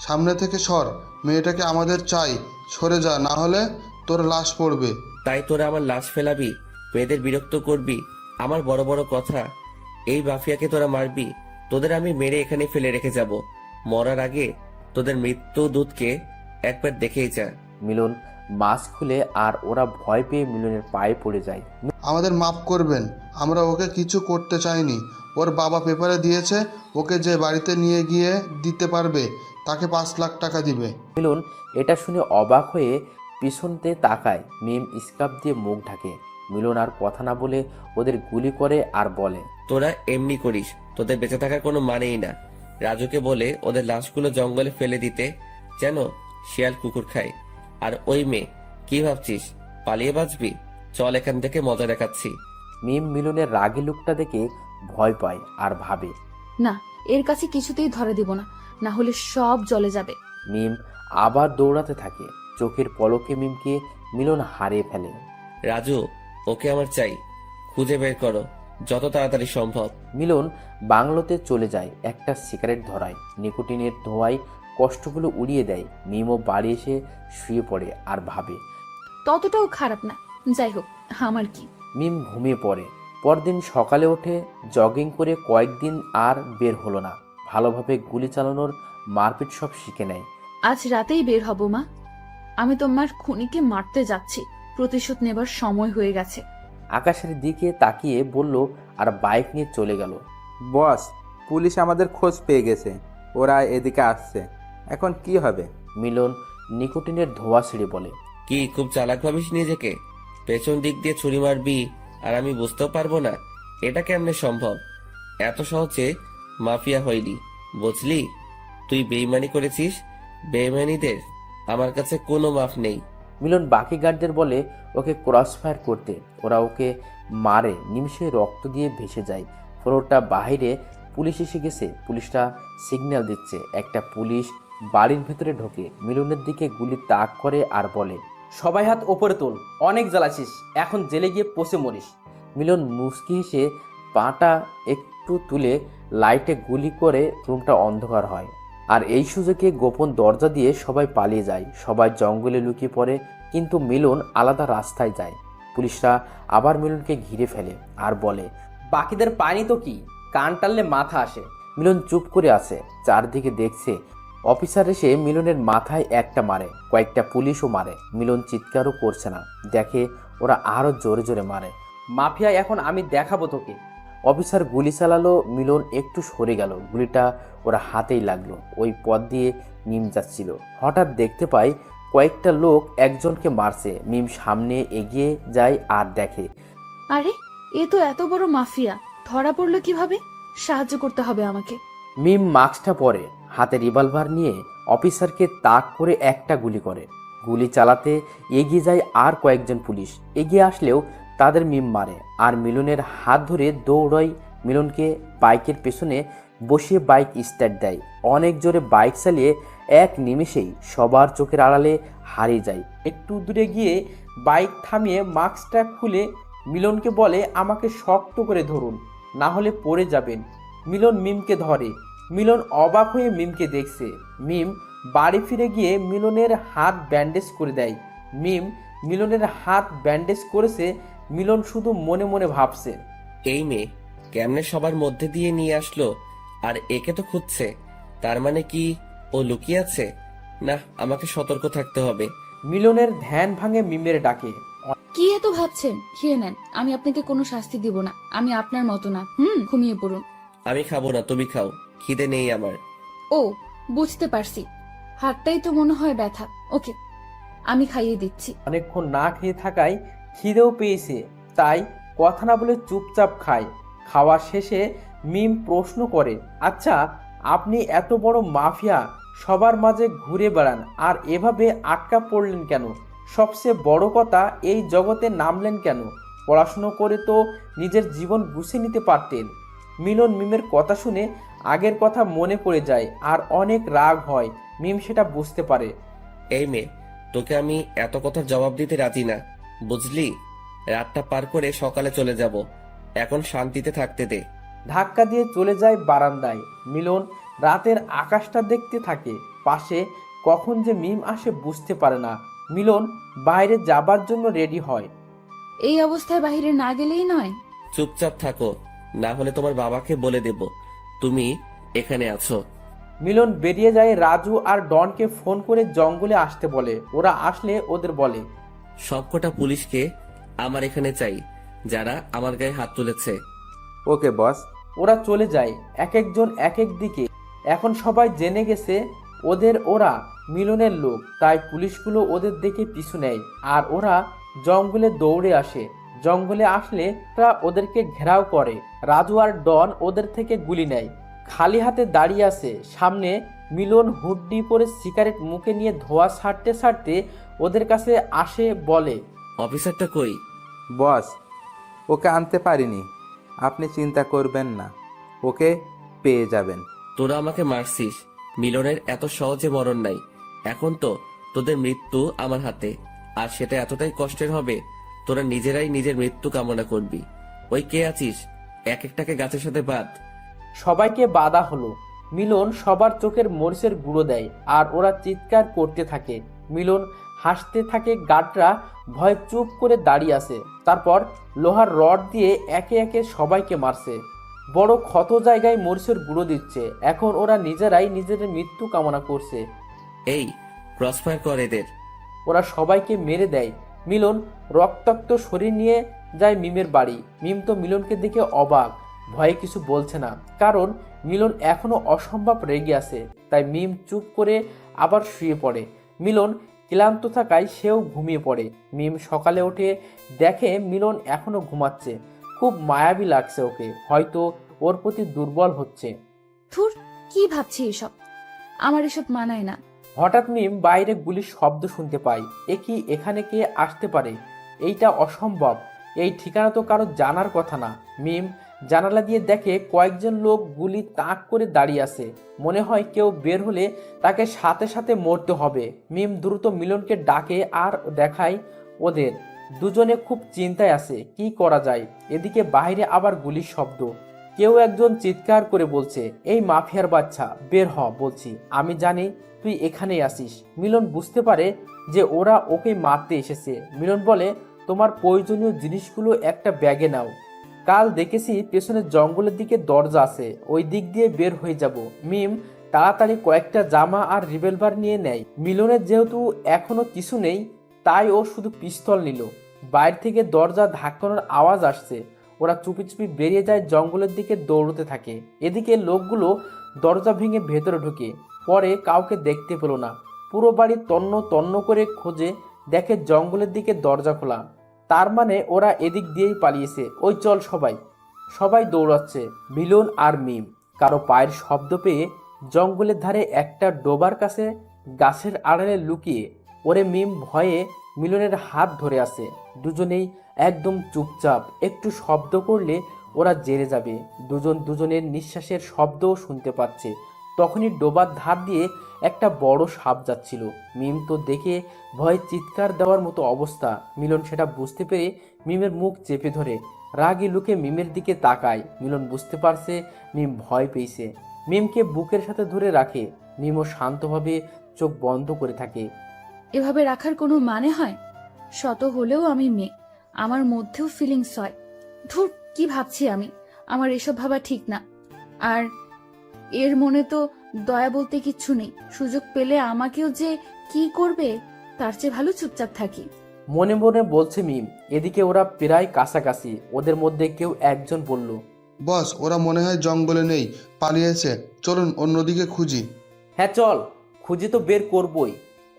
সামনে থেকে সর, মেয়েটাকে আমাদের চাই। সরে যা, না হলে তোর লাশ পড়বে। তাই তোরা আমার লাশ ফেলাবি, মেয়েদের বিরক্ত করবি? আমার বড় বড় কথা। এই মাফিয়াকে তোরা মারবি? তোদের আমি মেরে এখানে ফেলে রেখে যাব। মরার আগে তোদের মৃত্যু দূতকে একবার দেখেই যা। মিলন মাস্ক খুলে আর ওরা ভয় পেয়ে মিলনের পায়ে পড়ে যায়। আমাদের মাফ করবেন, আমরা ওকে কিছু করতে চাইনি। ওর বাবা পেপারে দিয়েছে, ওকে যে বাড়িতে নিয়ে গিয়ে দিতে পারবে তাকে 5 লাখ টাকা দিবে। মিলন এটা শুনে অবাক হয়ে পিছনতে তাকায়। মিম স্কার্ফ দিয়ে মুখ ঢাকে। মিলন আর কথা না বলে ওদের গুলি করে আর বলে, তোরা এমনি করিস, তোদের বেঁচে থাকার কোনো মানেই না। রাজুকে বলে ওদের লাশগুলো জঙ্গলে ফেলে দিতে, যেন শিয়াল কুকুর খায়। আর ওই মেয়ে, কি ভাবছিস পালিয়ে বাঁচবি? চল এখান থেকে, মজা দেখাচ্ছি। মিম মিলনের রাগী লুকটা দেখে ভয় পায় আর ভাবে, না, এর কাছে কিছুতেই ধরা দিব না, না হলে সব জ্বলে যাবে। মিম আবার দৌড়াতে থাকে। চোখের পলকে মিমকে মিলন হারিয়ে ফেলে। রাজু, ওকে আমার চাই, খুঁজে বের করো যত তাড়াতাড়ি সম্ভব। মিলন বাংলোতে চলে যায়। একটা সিগারেট ধরায়। নিকোটিনের ধোঁয়ায় কষ্টগুলো উড়িয়ে দেয়। মিমও বাড়ি এসে শুয়ে পড়ে আর ভাবে। ততটাও খারাপ না। যাই হোক, আমার কি। মিম ঘুমিয়ে পড়ে। পরদিন সকালে উঠে জগিং করে কয়েকদিন আর বের হলো না। ভালোভাবে গুলি চালানোর মারপিট সব শিখে নেয়। আজ রাতেই বের হব মা। আমি তোমার খুনিকে মারতে যাচ্ছি, প্রতিশোধ নেবার সময় হয়ে গেছে। আকাশের দিকে তাকিয়ে বলল আর বাইক নিয়ে চলে গেল। বস, পুলিশ আমাদের খোঁজ পেয়ে গেছে, ওরা এদিকে আসছে, এখন কি হবে? মিলন নিকোটিনের ধোঁয়া ছেড়ে বলে। কি খুব চালাক ভাবিস নিজেকে? পেছন দিক দিয়ে ছুরি মারবি আর আমি বুঝতেও পারবো না? এটা কেমনে সম্ভব? এত সহজে মাফিয়া হয়নি, বুঝলি? তুই বেইমানি করেছিস, বেইমানিদের আমার কাছে কোনো মাফ নেই। মিলন বাকি গার্ডদের বলে ওকে ক্রস ফায়ার করতে। ওরা ওকে মারে, নিমিষে রক্ত দিয়ে ভেসে যায়। ফ্লোরটা বাইরে পুলিশ এসে গেছে। পুলিশটা সিগন্যাল দিচ্ছে। একটা পুলিশ বাড়ির ভেতরে ঢোকে, মিলনের দিকে গুলি তাক করে আর বলে, সবাই হাত ওপরে তোল, অনেক জ্বালাছিস, এখন জেলে গিয়ে পচে মরিস। মিলন মুচকি হেসে পাটা একটু তুলে লাইটে গুলি করে রুমটা অন্ধকার হয়। আর এই সুযোগে গোপন দরজা দিয়ে সবাই পালিয়ে যায়। সবাই জঙ্গলে লুকিয়ে পড়ে, কিন্তু মিলন আলাদা রাস্তায় যায়। পুলিশরা আবার মিলনকে ঘিরে ফেলে আর বলে, বাকিদের পায়নি তো কি, কান টানলে মাথা আসে। মিলন চুপ করে আছে, চারদিকে দেখছে। অফিসার এসে মিলনের মাথায় একটা মারে, কয়েকটা পুলিশও মারে। মিলন চিৎকারও করছে না, দেখে ওরা আরো জোরে জোরে মারে। মাফিয়া এখন আমি দেখাবো তোকে। অফিসার গুলি চালালো, মিলন একটু সরে গেল, গুলিটা ওরা হাতেই লাগলো। ওই পথ দিয়ে মিম যাচ্ছিল, হঠাৎ দেখতে পায় কয়েকটা লোক একজনকে মারছে। মিম সামনে এগিয়ে যায় আর দেখে, আরে এ তো এত বড় মাফিয়া, ধরা পড়লো কিভাবে? সাহায্য করতে হবে আমাকে। মিম মাস্কটা পরে, হাতে রিভলভার নিয়ে অফিসারকে তাক করে একটা গুলি করে। গুলি চালাতে এগিয়ে যায় আর কয়েকজন পুলিশ। এগিয়ে আসলেও তাদের মিম মারে আর মিলনের হাত ধরে দৌড়ায়। মিলনকে বাইকের পেছনে বসিয়ে বাইক স্টার্ট দেয়। অনেক জোরে বাইক চালিয়ে এক নিমেষেই সবার চোখের আড়ালে হারিয়ে যায়। একটু দূরে গিয়ে বাইক থামিয়ে মাস্কটা খুলে মিলনকে বলে, আমাকে শক্ত করে ধরুন, না হলে পড়ে যাবেন। মিলন মিমকে ধরে। মিলন অবাক হয়ে মিমকে দেখছে। মিম বাড়ি ফিরে গিয়ে মিলনের হাত ব্যান্ডেজ করে দেয়। মিলনের হাত ব্যান্ডেজ করেছে। মিলন শুধু মনে মনে ভাবছে, এই মেয়ে কেমনে সবার মধ্যে দিয়ে নিয়ে আসলো, আর একে তো খুঁজছে। তার মানে কি ও লুকিয়ে আছে? না, আমাকে সতর্ক থাকতে হবে। মিলনের ধ্যান ভাঙে মিমের ডাকে। কি এত ভাবছেন? খেয়ে নেন, আমি আপনাকে কোনো শাস্তি দিব না। আমি আপনার মতো না। ঘুমিয়ে পড়ুন। আমি খাবো না, তুমি খাও, খিদে নেই আমার। ও, বুঝতে পারছি, হাতটাই তো মনে হয় ব্যথা। ওকে, আমি খাইয়ে দিচ্ছি। অনেকক্ষণ না খেয়ে থাকায় খিদেও পেয়েছে, তাই কথা না বলে চুপচাপ খায়। খাওয়া শেষে মিম প্রশ্ন করে, আচ্ছা আপনি এত বড় মাফিয়া, সবার মাঝে ঘুরে বেড়ান, আর এভাবে আটকা পড়লেন কেন? সবচেয়ে বড় কথা, এই জগতে নামলেন কেন? পড়াশুনো করে তো নিজের জীবন গুছিয়ে নিতে পারতেন। মিলন মিমের কথা শুনে আগের কথা মনে পড়ে যায় আর অনেক রাগ হয়। মিম সেটা বুঝতে পারে। এই মেয়ে, তোকে আমি এত কথার জবাব দিতে রাজি না, বুঝলি? রাতটা পার করে সকালে চলে যাব, এখন শান্তিতে থাকতে দে। ধাক্কা দিয়ে চলে যায় বারান্দায়। মিলন রাতের আকাশটা দেখতে থাকে। পাশে কখন যে মিম আসে বুঝতে পারে না। মিলন বাইরে যাবার জন্য রেডি হয়। এই অবস্থায় বাইরে না গেলেই নয়। চুপচাপ থাকো, না হলে তোমার বাবাকে বলে দেব তুমি এখানে আছো। মিলন বেরিয়ে যায়। রাজু আর ডনকে ফোন করে জঙ্গলে আসতে বলে। ওরা আসলে ওদের বলে, সবকটা পুলিশকে আমার এখানে চাই, যারা আমার গায়ে হাত তুলেছে। ওকে বস। ওরা চলে যায়, এক একজন এক এক দিকে। এখন সবাই জেনে গেছে ওরা মিলনের লোক, তাই পুলিশগুলো ওদের দেখে পিছু নেয় আর ওরা জঙ্গলে দৌড়ে আসে। জঙ্গলে আসলে ওরা ওদেরকে ঘেরাও করে। রাজু আর ডন ওদের থেকে গুলি নেয়। খালি হাতে দাঁড়িয়ে আছে সামনে। মিলন হুড্ডি পরে সিগারেট মুখে নিয়ে ধোয়া ছাড়তে ছাড়তে ওদের কাছে আসে, বলে, অফিসারটা কই? বস, ওকে আনতে পারিনি, আপনি চিন্তা করবেন না, ওকে পেয়ে যাবেন। তোরা আমাকে মারছিস, মিলনের এত সহজে মরণ নাই। এখন তো তোদের মৃত্যু আমার হাতে, আর সেটা এতটাই কষ্টের হবে তোরা নিজেরাই নিজের মৃত্যু কামনা করবি। ওই কে আছিস, এক একটাকে গাছের সাথে বাঁধ। সবাইকে বাধা হলো। মিলন সবার চোখের মরিচের গুঁড়ো দেয় আর ওরা চিৎকার করতে থাকে। মিলন হাসতে থাকে গার্ডরা ভয়ে চুপ করে দাঁড়িয়ে আছে। তারপর লোহার রড দিয়ে একে একে সবাইকে মারছে। বড় ক্ষত জায়গায় মরিচের গুঁড়ো দিচ্ছে। এখন ওরা নিজেরাই নিজেদের মৃত্যু কামনা করছে। এই ক্রসফায়ার কর এদের। ওরা সবাইকে মেরে দেয়। মিলন রক্তাক্ত শরীর নিয়ে যায় মিমের বাড়ি। মিম তো মিলনকে দেখে অবাক, ভয়ে কিছু বলছে না, কারণ মিলন এখনো অসম্ভব রেগে আছে। তাই মিম চুপ করে আবার শুয়ে পড়ে। মিলন ক্লান্ত থাকায় সেও ঘুমিয়ে পড়ে। মিম সকালে উঠে দেখে মিলন এখনো ঘুমাচ্ছে। খুব মায়াবী লাগছে ওকে, হয়তো ওর প্রতি দুর্বল হচ্ছে। ধুর, কি ভাবছি এসব? আমার এসব মানায় না। হঠাৎ মিম বাইরে গুলির শব্দ শুনতে পায়। এ কি, এখানে কে আসতে পারে? এইটা অসম্ভব, এই ঠিকানা তো কারো জানার কথা না। মিম জানালা দিয়ে দেখে কয়েকজন লোক গুলি তাক করে দাঁড়িয়ে আছে। মনে হয় কেউ বের হলে তাকে সাথে সাথে মরতে হবে। মিম দ্রুত মিলনকে ডাকে আর দেখায় ওদের। দুজনে খুব চিন্তায় আছে, কি করা যায়। এদিকে বাইরে আবার গুলির শব্দ। কেউ একজন চিৎকার করে বলছে, এই মাফিয়ার বাচ্চা, বের হ বলছি, আমি জানি তুই এখানেই আসিস। মিলন বুঝতে পারে যে ওরা ওকে মারতে এসেছে। মিলন বলে, তোমার প্রয়োজনীয় জিনিসগুলো একটা ব্যাগে নাও। কাল দেখেছি পেছনের জঙ্গলের দিকে দরজা আছে, ওই দিক দিয়ে বের হয়ে যাব। মিম তাড়াতাড়ি কয়েকটা জামা আর রিভলভার নিয়ে নেয়। মিলনের যেহেতু এখনো কিছু নেই, তাই ও শুধু পিস্তল নিল। বাইরে থেকে দরজা ধাক্কানোর আওয়াজ আসছে। ওরা চুপি চুপি বেরিয়ে যায়, জঙ্গলের দিকে দৌড়তে থাকে। এদিকে লোকগুলো দরজা ভেঙে ভেতরে ঢুকে পরে কাউকে দেখতে পেল না। পুরো বাড়ি তন্ন তন্ন করে খোঁজে, দেখে জঙ্গলের দিকে দরজা খোলা। তার মানে ওরা এদিক দিয়েই পালিয়েছে। ওই চল সবাই। সবাই দৌড়াচ্ছে, মিলন আর মিম। কারো পায়ের শব্দ পেয়ে জঙ্গলের ধারে একটা ডোবার কাছে গাছের আড়ালে লুকিয়ে ওরে মিম ভয়ে মিলনের হাত ধরে আছে। দুজনেই একদম চুপচাপ, একটু শব্দ করলে ওরা জেরে যাবে। দুজন দুজনের নিঃশ্বাসের শব্দও শুনতে পাচ্ছে। তখনই ডোবার ধার দিয়ে একটা বড় সাপ যাচ্ছিল। মিম তো দেখে ভয়ে চিৎকার দেওয়ার মতো অবস্থা। মিলন সেটা বুঝতে পেরে মিমের মুখ চেপে ধরে রাগী লুকে মিমের দিকে তাকায়। মিলন বুঝতে পারছে মিম ভয় পেয়েছে। মিমকে বুকের সাথে ধরে রাখে। মিমও শান্তভাবে চোখ বন্ধ করে থাকে। এভাবে রাখার কোনো মানে হয়? শত হলেও আমি মেয়ে, আমার মধ্যেও ফিলিংস হয়। ধুর, কি ভাবছি আমি? আমার এসব ভাবা ঠিক না। আর এর মনে তো দয়া বলতে কিচ্ছু নেই। সুযোগ পেলে আমাকেও যে কি করবে, তার চেয়ে ভালো চুপচাপ থাকি। মনে মনে বলছে মিম। এদিকে ওরা প্রায় কাছাকাছি। ওদের মধ্যে কেউ একজন বলল, বস, ওরা মনে হয় জঙ্গলে নেই, পালিয়েছে। চলুন অন্যদিকে খুঁজি। হ্যাঁ চল, খুঁজে তো বের করবই,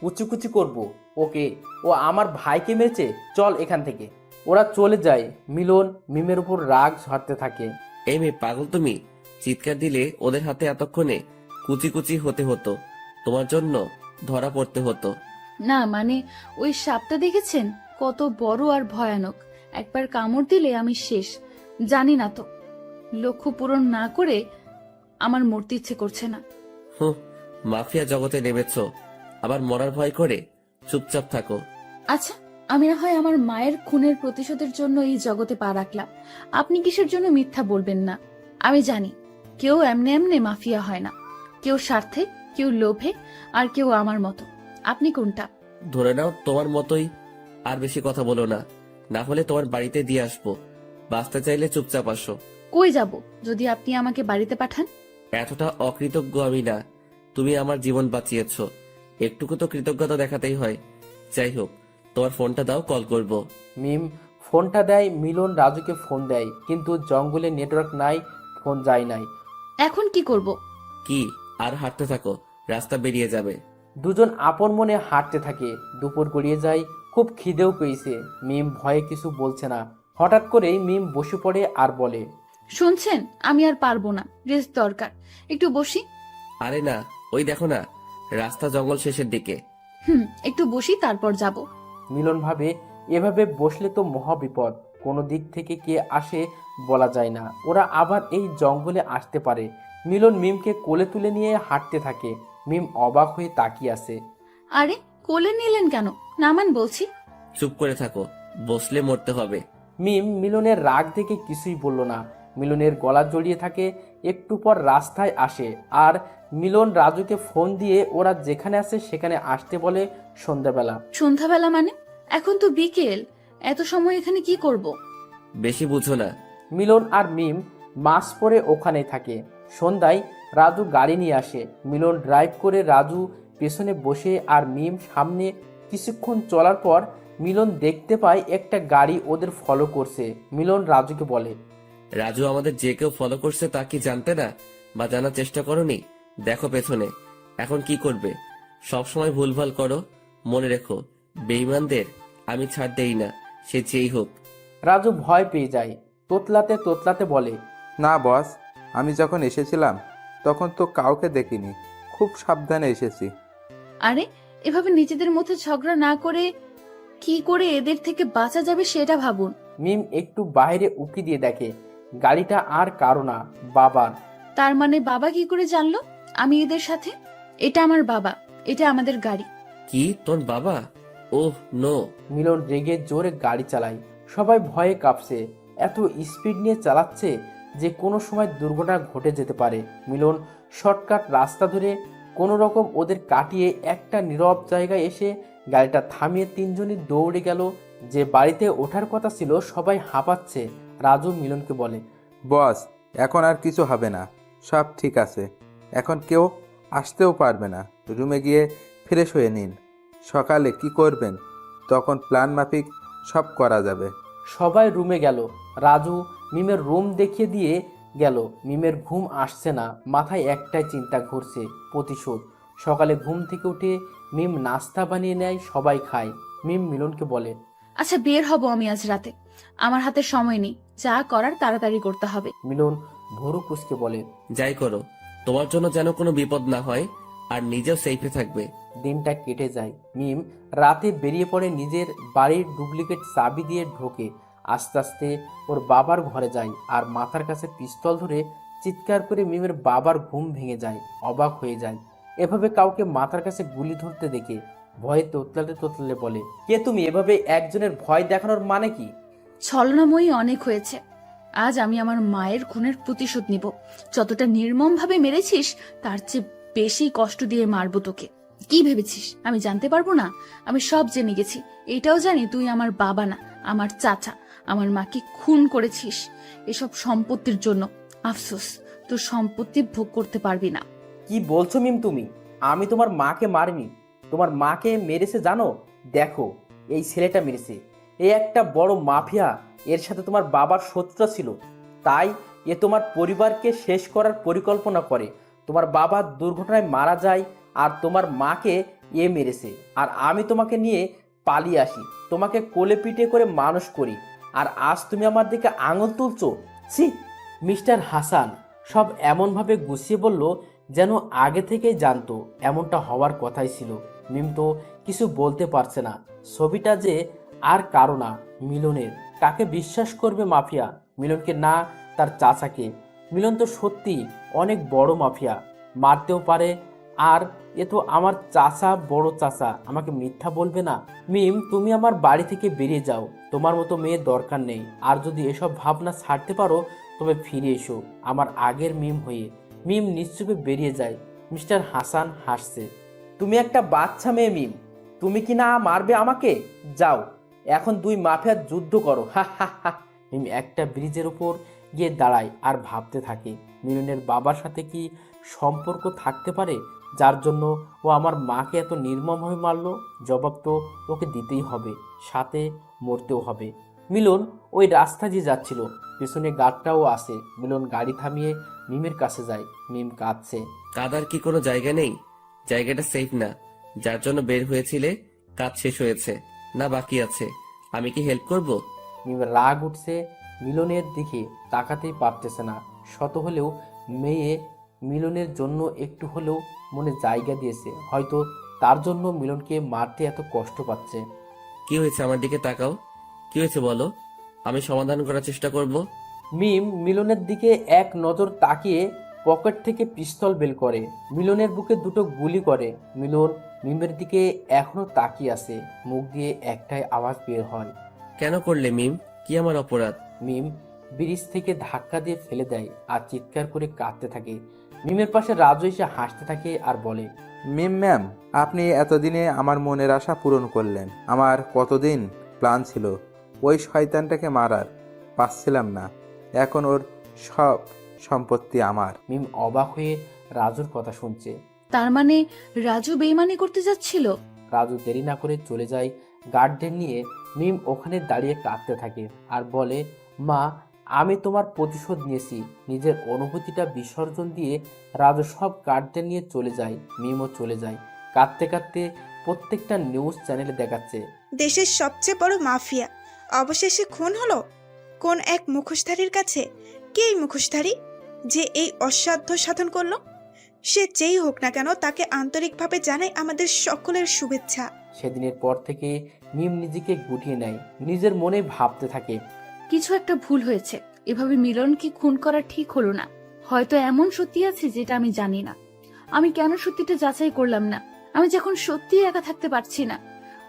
কুচি কুচি করব ওকে। ও আমার ভাইকে মেরেছে, চল এখান থেকে। ওরা চলে যায়। মিলন মিমের উপর রাগ ঝাড়তে থাকে। এই মেয়ে পাগল তুমি? চিৎকার দিলে ওদের হাতে এতক্ষণে কুচি কুচি হতে হতো, তোমার জন্য ধরা পড়তে হতো। না মানে, ওই সাপটা দেখেছেন? কত বড় আর ভয়ানক। একবার কামড় দিলে আমি শেষ। জানি না তো, লক্ষ্য পূরণ না করে আমার মরতে ইচ্ছে করছে না। হুঁ, মাফিয়া জগতে নেমেছো, আবার মরার ভয় করে? চুপচাপ থাকো। আচ্ছা, আমি না হয় আমার মায়ের খুনের প্রতিশোধের জন্য এই জগতে পা রাখলাম। আপনি কিসের জন্য মিথ্যা বলবেন না? আমি জানি কেউ এমনি এমনি মাফিয়া হয় না। কেউ স্বার্থে, কেউ লোভে, আর কেউ আমার মতো। আপনি কোনটা? ধরে নাও তোমার মতোই। আর বেশি কথা বলো না, না হলে তোমার বাড়িতে দিয়ে আসবো। বাঁচতে চাইলে চুপচাপ আসো। কই যাব যদি আপনি আমাকে বাড়িতে পাঠান? এতটা অকৃতজ্ঞ আমি না। তুমি আমার জীবন বাঁচিয়েছো, একটুকু তো কৃতজ্ঞতা দেখাতেই হয়। যাই হোক, তোমার ফোনটা দাও, কল করব। মিম ফোনটা দেয়। মিলন রাজুকে ফোন দেয়, কিন্তু জঙ্গলে নেটওয়ার্ক নাই, ফোন যায় নাই। এখন কি করব? কি আর হাঁটতে থাকো, রাস্তা বেরিয়ে যাবে। দুজন আপন মনে হাঁটতে থাকে। দুপুর গড়িয়ে যায়, খুব খিদেও পেয়েছে। মিম ভয়ে কিছু বলছে না। হঠাৎ করেই মিম বসে পড়ে আর বলে, শুনছেন, আমি আর পারবো না, রেস্ট দরকার। একটু বসি। আরে না, ওই দেখো না, রাস্তা জঙ্গল শেষের দিকে। একটু বসি, তারপর যাব। মিলন ভাবে এভাবে বসলে তো মহাবিপদ। কোনো দিক থেকে কে আসে বলা যায় না। ওরা আবার এই জঙ্গলে আসতে পারে। মিলন মিমকে কোলে তুলে নিয়ে হাঁটতে থাকে। মিম অবাক হয়ে তাকিয়ে আছে। আরে, কোলে নিলেন কেন? নামান বলছি। চুপ করে থাকো, বসলে মরতে হবে। মিম মিলনের রাগ দেখে কিছুই বলল না। মিলনের গলা জড়িয়ে থাকে। একটু পর রাস্তায় আসে আর মিলন রাজুকে ফোন দিয়ে ওরা যেখানে আছে সেখানে আসতে বলে সন্ধ্যাবেলা। সন্ধ্যাবেলা মানে? এখন তো বিকেল, এত সময় এখানে কি করব? বেশি বুঝো না। মিলন আর মিম মাস পরে ওখানে থাকে। সন্ধ্যায় রাজু গাড়ি নিয়ে আসে। মিলন ড্রাইভ করে, রাজু পেছনে বসে আর মিম সামনে। কিছুক্ষণ চলার পর মিলন দেখতে পায় একটা গাড়ি ওদের ফলো করছে। মিলন রাজুকে বলে, রাজু আমাদের যে কেউ ফলো করছে তা কি জানতে না বা জানার চেষ্টা করনি? দেখো পেছনে। এখন কি করবে? সব সময় ভুলভাল করো। মনে রেখো, বেঈমানদের আমি ছাড় দেই না, সে যেই হোক। রাজু ভয় পেয়ে যায়। তোতলাতে তোতলাতে বলে, না বস, আমি যখন এসেছিলাম তখন তো কাউকে দেখিনি, খুব সাবধানে এসেছি। আরে, এভাবে নিজেদের মধ্যে ঝগড়া না করে কি করে এদের থেকে বাঁচা যাবে সেটা ভাবুন। মিম একটু বাইরে উকি দিয়ে দেখে গাড়িটা আর কারো না, বাবার। তার মানে বাবা কি করে জানলো আমি এদের সাথে? এটা আমার বাবা, এটা আমাদের গাড়ি। কি তোর বাবা? Oh no. মিলন রেগে জোরে গাড়ি চালায়। সবাই ভয়ে কাঁপছে। এত স্পিড নিয়ে চালাচ্ছে যে কোনো সময় দুর্ঘটনা ঘটে যেতে পারে। মিলন শর্টকাট রাস্তা ধরে কোনো রকম ওদের কাটিয়ে একটা নীরব জায়গায় এসে গাড়িটা থামিয়ে তিনজনই দৌড়ে গেল। যে বাড়িতে ওঠার কথা ছিল সবাই হাঁপাচ্ছে। রাজু মিলনকে বলে, বস, এখন আর কিছু হবে না, সব ঠিক আছে। এখন কেউ আসতেও পারবে না। রুমে গিয়ে ফ্রেশ হয়ে নিন। সকালে কি করবেন তখন প্ল্যান মাফিক সব করা যাবে। সবাই রুমে গেল। রাজু মিমের রুম দেখিয়ে দিয়ে গেল। মিমের ঘুম আসছে না, মাথায় একটাই চিন্তা ঘুরছে, প্রতিশোধ। সকালে ঘুম থেকে উঠে মিম নাস্তা বানিয়ে নেয়, সবাই খায়। মিম মিলনকে বলে, আচ্ছা, বের হব আমি আজ রাতে, আমার হাতে সময় নেই, যা করার তাড়াতাড়ি করতে হবে। মিলন ভুরু কুচকে বলে, যাই করো, তোমার জন্য যেন কোনো বিপদ না হয় আর নিজেও সেফে থাকবে। দিনটা কেটে যায়। মিম রাতে বেরিয়ে পড়ে, নিজের বাড়ির ডুপ্লিকেট চাবি দিয়ে ঢোকে। আস্তে আস্তে ওর বাবার ঘরে যায় আর মাথার কাছে পিস্তল ধরে চিৎকার করে মিমের বাবার ঘুম ভেঙে যায়। অবাক হয়ে যায় এভাবে কাউকে মাথার কাছে গুলি ধরতে দেখে। ভয়ে তোতলাতে তোতলাতে বলে, কে তুমি? এভাবে একজনের ভয় দেখানোর মানে কি? ছলনাময়ী অনেক হয়েছে, আজ আমি আমার মায়ের খুনের প্রতিশোধ নিব। যতটা নির্মম ভাবে মেরেছিস তার চেয়ে বেশি কষ্ট দিয়ে মারবো তোকে। কি ভেবেছিস আমি জানতে পারবো না? আমি সব জেনে গেছি। এটাও জানি তুই আমার বাবা না, আমার চাচা। আমার মাকে খুন করেছিস এসব সম্পত্তির জন্য। আফসোস, তোর সম্পত্তি ভোগ করতে পারবি না। কি বলছো মিম তুমি? আমি তোমার মাকে মারিনি। তোমার মাকে মেরেছে জানো? দেখো, এই ছেলেটা মেরেছে। এ একটা বড় মাফিয়া। এর সাথে তোমার বাবার শত্রুতা ছিল, তাই এ তোমার পরিবারকে শেষ করার পরিকল্পনা করে। তোমার বাবা দুর্ঘটনায় মারা যায় আর তোমার মাকে এ মেরেছে। আর আমি তোমাকে নিয়ে পালিয়ে আসি, তোমাকে কোলে পিঠে করে মানুষ করি, আর আজ তুমি আমার দিকে আঙুল তুলছো? ছি! মিস্টার হাসান সব এমনভাবে গুছিয়ে বলল যেন আগে থেকেই জানতো এমনটা হওয়ার কথাই ছিল। মিম তো কিছু বলতে পারছে না। ছবিটা যে আর কারো না, মিলনের। কাকে বিশ্বাস করবে মাফিয়া? মিলনকে না তার চাচাকে? মিলন তো সত্যি অনেক বড় মাফিয়া, মারতেও পারে। আর এ তো আমার চাচা, বড় চাচা, আমাকে মিথ্যা বলবে না। মিম, তুমি আমার বাড়ি থেকে বেরিয়ে যাও, তোমার মতো মেয়ে দরকার নেই। আর যদি এসব ভাবনা ছাড়তে পারো তবে ফিরে এসো আমার আগের মিম হয়ে। মিম নিশ্চুপে বেরিয়ে যায়। মিস্টার হাসান হাসছে, তুমি একটা বাচ্চা মেয়ে মিম, তুমি কি না মারবে আমাকে? যাও, এখন দুই মাফিয়ার যুদ্ধ করো। হা হা হা। মিম একটা ব্রিজের উপর গিয়ে দাঁড়ায় আর ভাবতে থাকে, মিলনের বাবার সাথে কি সম্পর্ক থাকতে পারে যার জন্য ও আমার মাকে এত নির্মমভাবে মারলো? জবাব তো ওকে দিতেই হবে, সাথে মরতেও হবে। মিলন ওই রাস্তা দিয়ে যাচ্ছিল, পেছনে গার্ডটাও আসে। মিলন গাড়ি থামিয়ে মিমের কাছে যায়। মিম কাঁদছে। কাদার কি কোনো জায়গা নেই? জায়গাটা সেফ না। যার জন্য বের হয়েছিলে কাজ শেষ হয়েছে না বাকি আছে? আমি কি হেল্প করব? মিমের রাগ উঠছে, মিলনের দিকে তাকাতেই পারতেছে না। শত হলেও মেয়ে মিলনের জন্য একটু হলেও মনে জায়গা দিয়েছে। হয়তো তার জন্য মিলনকে মারতে এত কষ্ট পাচ্ছে। কি হয়েছে? আমার দিকে তাকাও। কি হয়েছে বলো, আমি সমাধান করার চেষ্টা করব। মিম মিলনের দিকে এক নজর তাকিয়ে পকেট থেকে পিস্তল বের করে মিলনের বুকে দুটো গুলি করে। মিলন মিমের দিকে এখনো তাকিয়ে আছে, মুখ দিয়ে একটাই আওয়াজ বের হয়, কেন করলে মিম? কি আমার অপরাধ? মিম ব্রিজ থেকে ধাক্কা দিয়ে ফেলে দেয় আর চিৎকার করে কাঁদতে থাকে। মিমের পাশে রাজু এসে হাসতে থাকে আর বলে, মিম ম্যাম, আপনি এতদিনে আমার মনের আশা পূরণ করলেন। আমার কতদিন প্ল্যান ছিল ওই শয়তানটাকে মারার, পাচ্ছিলাম না। এখন ওর সব সম্পত্তি আমার। মিম অবাক হয়ে রাজুর কথা শুনছে। তার মানে রাজু বেইমানি করতে যাচ্ছিল? রাজু দেরি না করে চলে যায় গার্ডেন নিয়ে। মিম ওখানে দাঁড়িয়ে কাঁদতে থাকে আর বলে, মা, আমি তোমার প্রতিশোধ নিয়েছি। নিজের অনুভূতিটা বিসর্জন দিয়ে রাজু সব গার্ডেন নিয়ে চলে যায়। মিমও চলে যায়। কাঁদতে কাঁদতে প্রত্যেকটা নিউজ চ্যানেলে দেখাচ্ছে দেশের সবচেয়ে বড় মাফিয়া অবশেষে খুন হলো কোন এক মুখোশধারীর কাছে। কে এই মুখোশধারী যে এই অসাধ্য সাধন করলো? সে যেই হোক না কেন, তাকে আন্তরিকভাবে জানাই আমাদের সকলের শুভেচ্ছা। সেদিনের পর থেকে মিম নিজেকে গুটিয়ে নেয়, নিজের মনে ভাবতে থাকে, কিছু একটা ভুল হয়েছে। এভাবে মিলনকে খুন করা ঠিক হলো না। হয়তো এমন সত্যি আছে যেটা আমি জানি না। আমি কেন সত্যিটা যাচাই করলাম না? আমি যখন সত্যি একা থাকতে পারছি না,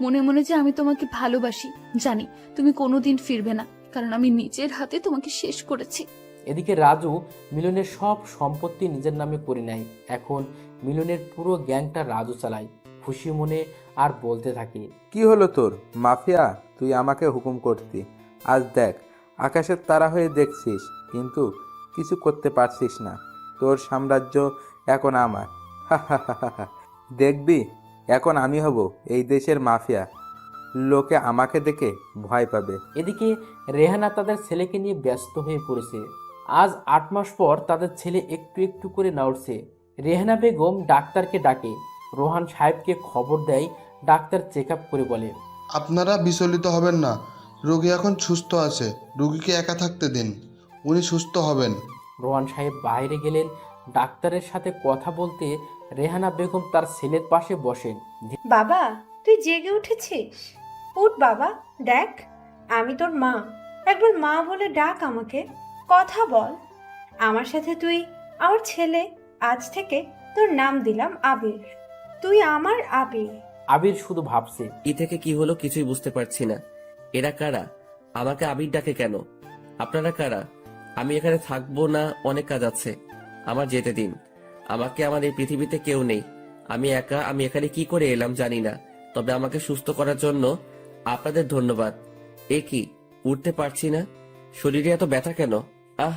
মনে মনে যে আমি তোমাকে ভালোবাসি, জানি তুমি কোনোদিন ফিরবে না, কারণ আমি নিজের হাতে তোমাকে শেষ করেছি। এদিকে রাজু মিলনের সব সম্পত্তি নিজের নামে করে নেয়। এখন মিলনের পুরো গ্যাংটা রাজু চালায়। খুশি মনে আর বলতে থাকে, কি হলো তোর মাফিয়া? তুই আমাকে হুকুম করতি, আজ দেখ আকাশের তারা হয়ে দেখছিস, কিন্তু কিছু করতে পারছিস না। তোর সাম্রাজ্য এখন আমার। হা হা হা হা হা। দেখবি এখন আমি হব এই দেশের মাফিয়া। লোকে আমাকে দেখে ভয় পাবে। এদিকে রেহানা তাদের ছেলেকে নিয়ে ব্যস্ত হয়ে পড়েছে। আজ 8 মাস পর তাদের ছেলে একটু একটু করে নড়ছে। রেহানা বেগম ডাক্তারকে ডাকে, রোহান সাহেবকে খবর দেয়। ডাক্তার চেক আপ করে বলে, আপনারা বিচলিত হবেন না, রোগী এখন সুস্থ আছে, রোগীকে একা থাকতে দিন, উনি সুস্থ হবেন। রোহান সাহেব বাইরে গেলেন ডাক্তারের সাথে কথা বলতে। রেহানা বেগম তার ছেলের পাশে বসেন। বাবা, তুই জেগে উঠেছিস? উঠ বাবা, দেখ আমি তোর মা। একবার মা বলে ডাক আমাকে, কথা বল আমার সাথে। তুই আমার ছেলে, আজ থেকে তোর নাম দিলাম আবির। তুই আমার আবির। আবির শুধু ভাবছে, কি থেকে কি হলো কিছুই বুঝতে পারছি না। এরা কারা? আমাকে আবির ডাকে কেন? আপনারা কারা? আমি এখানে থাকবো না, অনেক কাজ আছে, আমার যেতে দিন। আমাকে আমার এই পৃথিবীতে কেউ নেই, আমি একা। আমি এখানে কি করে এলাম জানি না, তবে আমাকে সুস্থ করার জন্য আপনাদের ধন্যবাদ। এ কি, উঠতে পারছি না, শরীরে এত ব্যথা কেন? আহ!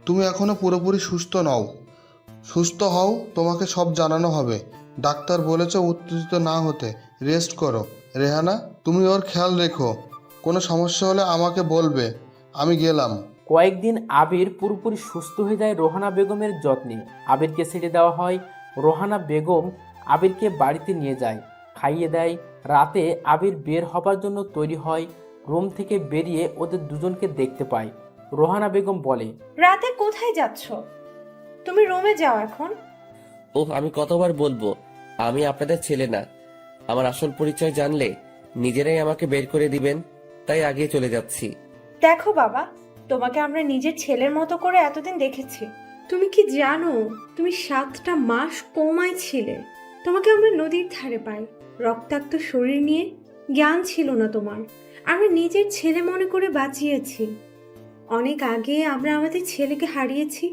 তুমি এখনো পুরোপুরি সুস্থ নও। সুস্থ হও, তোমাকে সব জানানো হবে। ডাক্তার বলেছে উত্তেজিত না হতে, রেস্ট করো। রেহানা, তুমি ওর খেয়াল রেখো, কোনো সমস্যা হলে আমাকে বলবে। আমি গেলাম। কয়েকদিন আবির পুরোপুরি সুস্থ হয়ে যায় রোহানা বেগমের যত্নে। আবিরকে ছেড়ে দেওয়া হয়। রোহানা বেগম আবিরকে বাড়িতে নিয়ে যায়, খাইয়ে দেয়। রাতে আবির বের হবার জন্য তৈরি হয়। রুম থেকে বেরিয়ে ওদের দুজনকে দেখতে পায়। রোহানা বেগম বলে, রাতে কোথায় যাচ্ছ? তুমি রুমে যাও এখন। ওহ, আমি কতবার বলবো আমি আপনাদের ছেলে না। আমার আসল পরিচয় জানলে নিজেরাই আমাকে বের করে দিবেন, তাই আগে চলে যাচ্ছি। দেখো বাবা, তোমাকে আমরা নিজের ছেলের মতো করে এতদিন দেখেছি। তুমি কি জানো তুমি 7টা মাস কোমায় ছিলে? তোমাকে আমরা নদীর ধারে পাই, রক্তাক্ত শরীর নিয়ে। জ্ঞান ছিল না তোমার। আমরা নিজের ছেলে মনে করে বাঁচিয়েছি। অনেক আগে আমরা আমাদের ছেলেকে হারিয়েছি।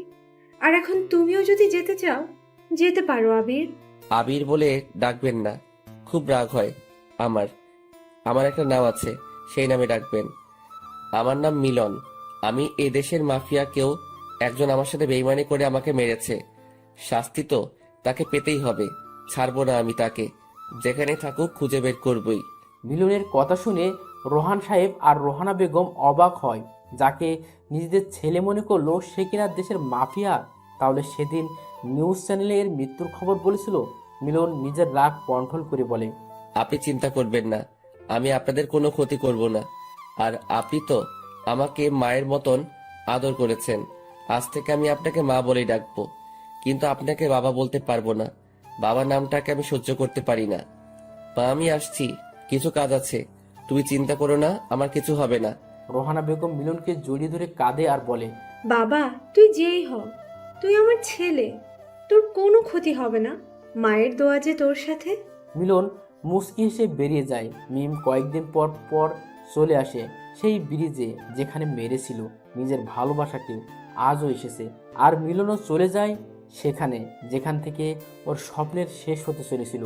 আর এখন তুমিও যদি যেতে চাও, যেতে পারো আবির। আবির বলে ডাকবেন না, খুব রাগ হয় আমার। আমার একটা নাম আছে, সেই নামে ডাকবেন। আমার নাম মিলন। আমি এ দেশের মাফিয়া। কেউ একজন আমার সাথে বেইমানি করে আমাকে মেরেছে, শাস্তি তো তাকে পেতেই হবে। ছাড়বো না আমি তাকে, যেখানে থাকুক খুঁজে বের করবই। মিলনের কথা শুনে রোহান সাহেব আর রোহানা বেগম অবাক হয়। যাকে নিজেদের ছেলে মনে করলো সে কিনা দেশের মাফিয়া। তাহলে সেদিন নিউজ চ্যানেলে এর মৃত্যুর খবর বলেছিল। মিলন নিজের রাগ কন্ট্রোল করে বলে, আপনি চিন্তা করবেন না, আমি আপনাদের কোনো ক্ষতি করব না। আর আপনি তো আমাকে মায়ের মতন আদর করেছেন, আজ থেকে আমি আপনাকে মা বলেই ডাকবো। কিন্তু আপনাকে বাবা বলতে পারবো না, বাবা নামটাকে আমি সহ্য করতে পারি না। মা, আমি আসছি, কিছু কাজ আছে, তুমি চিন্তা করো না, আমার কিছু হবে না। রোহানা বেগম মিলনকে জড়িয়ে ধরে কাঁদে আর বলে, বাবা, তুই যেই হ, তুই আমার ছেলে। তোর কোনো ক্ষতি হবে না, মায়ের দোয়া যে তোর সাথে। মিলন মুচকি হেসে বেরিয়ে যায়। মিম কয়েকদিন পর পর চলে আসে সেই ব্রিজে যেখানে মেরেছিল নিজের ভালোবাসাকে। আজও এসেছে আর মিলনও চলে যায় সেখানে যেখান থেকে ওর স্বপ্নের শেষ হতে চলেছিল।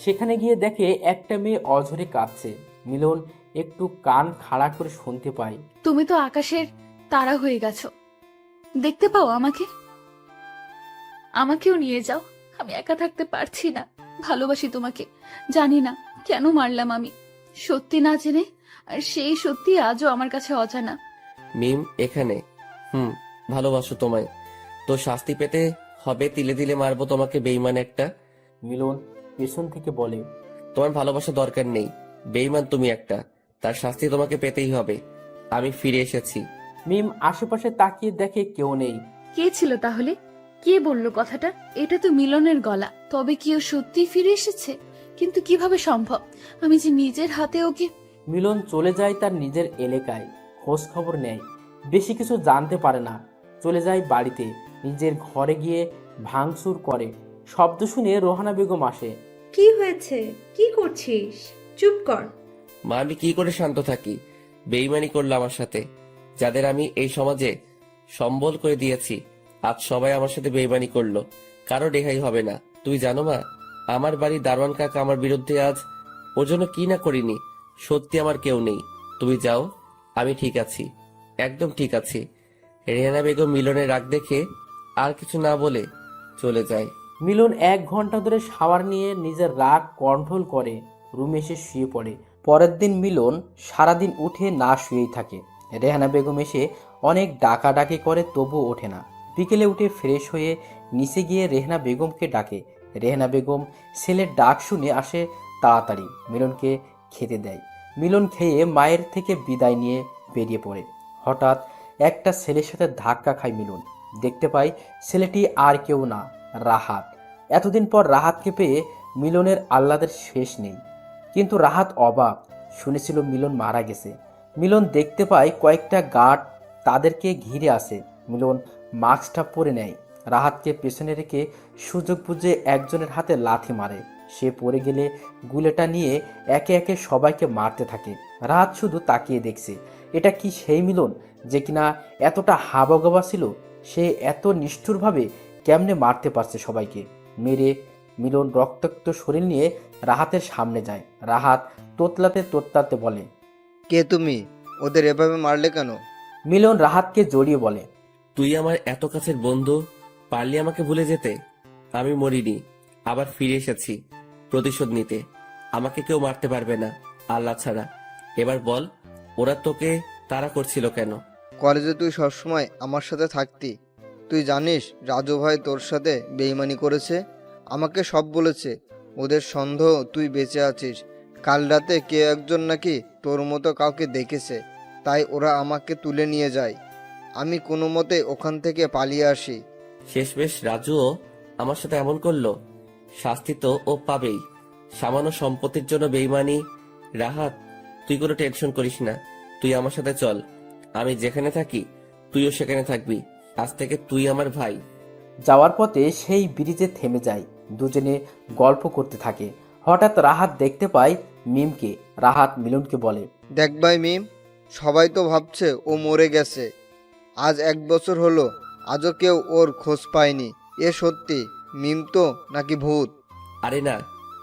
সেখানে গিয়ে দেখে একটা মেয়ে অঝরে কাঁদছে। মিলন একটু কান খাড়া করে শুনতে পায়, তুমি তো আকাশের তারা হয়ে গেছো, দেখতে পাও আমাকে? আমাকেও নিয়ে যাও, আমি একা থাকতে পারছি না। ভালোবাসি তোমাকে, জানি না কেন মারলাম আমি, সত্যি না জেনে। আর সেই সত্যি আজও আমার কাছে অজানা। মিম এখানে। ভালোবাসো তোমায়, তো শাস্তি পেতে হবে। তিলে তিলে মারবো তোমাকে, বেইমান একটা। মিলন পেছন থেকে বলে, তোমার ভালোবাসা দরকার নেই, বেইমান তুমি একটা, তার শাস্তি তোমাকে পেতেই হবে। আমি ফিরে এসেছি। মিম আশেপাশে তাকিয়ে দেখে কেউ নেই। কে ছিল তাহলে? কে বললো কথাটা? এটা তো মিলনের গলা। তবে কি ও সত্যি ফিরে এসেছে? কিন্তু কিভাবে সম্ভব? আমি যে নিজের হাতে ওকে। মিলন চলে যায় তার নিজের এলাকায়, খোঁজ খবর নেয়, বেশি কিছু জানতে পারে না। চলে যায় বাড়িতে, নিজের ঘরে গিয়ে ভাঙচুর করে। শব্দ শুনে রোহানা বেগম আসে। কি হয়েছে? কি করছিস? চুপ কর। মা, আমি কি করে শান্ত থাকি? বেইমানি করলো আমার সাথে, যাদের আমি এই সমাজে সম্বল করে দিয়েছি, আজ সবাই আমার সাথে বেইমানি করলো। কারো রেহাই হবে না। তুই জানো মা, আমার বাড়ির দারোয়ান কাকা আমার বিরুদ্ধে আজ, ওর জন্য কি না করিনি। সত্যি আমার কেউ নেই। তুমি যাও, আমি ঠিক আছি, একদম ঠিক আছি। রেহানা বেগম মিলনের রাগ দেখে আর কিছু না বলে চলে যায়। মিলন 1 ঘন্টা ধরে শাওয়ার নিয়ে নিজের রাগ কন্ট্রোল করে রুমে এসে শুয়ে পড়ে। পরের দিন মিলন সারাদিন উঠে না শুয়েই থাকে। রেহানা বেগম এসে অনেক ডাকাডাকি করে, তবুও ওঠে না। বিকেলে উঠে ফ্রেশ হয়ে নিচে গিয়ে রেহানা বেগমকে ডাকে। রেহানা বেগম ছেলের ডাক শুনে আসে তাড়াতাড়ি, মিলনকে খেতে দেয়। মিলন খেয়ে মায়ের থেকে বিদায় নিয়ে বেরিয়ে পড়ে। হঠাৎ একটা ছেলের সাথে ধাক্কা খায় মিলন। দেখতে পায় ছেলেটি আর কেউ না, রাহাত। এতদিন পর রাহাতকে পেয়ে মিলনের আহ্লাদের শেষ নেই। কিন্তু রাহাত অবাক, শুনেছিল মিলন মারা গেছে। মিলন দেখতে পায় কয়েকটা গার্ড তাদেরকে ঘিরে আসে। মিলন মাস্কটা পরে নেয়, রাহাতকে পেছনে রেখে সুযোগ বুঝে একজনের হাতে লাথি মারে। সে পড়ে গেলে গুলেটা নিয়ে একে একে সবাইকে মারতে থাকে। রাহাত শুধু তাকিয়ে দেখছে। এটা কি সেই মিলন যে কিনা এতটা হাবাগোবা ছিল? সে এত নিষ্ঠুরভাবে কেমনে মারতে পারছে সবাইকে? মেরে মিলন রক্তাক্ত শরীর নিয়ে রাহাতের সামনে যায়। রাহাত তোতলাতে তোতলাতে বলে, কে তুমি? ওদের এভাবে মারলে কেন? মিলন রাহাতকে জড়িয়ে বলে, তুই আমার এত কাছের বন্ধু, পারলি আমাকে ভুলে যেতে? আমি মরিনি, আবার ফিরে এসেছি প্রতিশোধ নিতে। আমাকে কেউ মারতে পারবে না আল্লাহ ছাড়া। এবার বল, ওরা তোকে তাড়া করছিল কেন? কলেজে তুই সবসময় আমার সাথে থাকতি। তুই জানিস রাজু ভাই তোর সাথে বেইমানি করেছে? আমাকে সব বলেছে। ওদের সন্দেহ তুই বেঁচে আছিস। কাল রাতে কে একজন নাকি তোর মতো কাউকে দেখেছে, তাই ওরা আমাকে তুলে নিয়ে যায়। আমি কোনো মতে ওখান থেকে পালিয়ে আসি। শেষমেশ রাজুও আমার সাথে এমন করলো, শাস্তি তো ও পাবেই। সামান্য সম্পত্তির জন্য বেইমানি। রাহাত, তুই কোনো টেনশন করিস না, তুই আমার সাথে চল। আমি যেখানে থাকি তুইও সেখানে থাকবি। আজ থেকে তুই আমার ভাই। যাওয়ার পথে সেই ব্রিজে থেমে যায়। দুজনে গল্প করতে থাকে। হঠাৎ রাহাত দেখতে পায় মিমকে। রাহাত মিলনকে বলে, দেখ ভাই মিম, সবাই তো ভাবছে ও মরে গেছে। আজ 1 বছর হলো, আজও কেউ ওর খোঁজ পায়নি। এ সত্যি মিম তো নাকি ভূত? আরে না,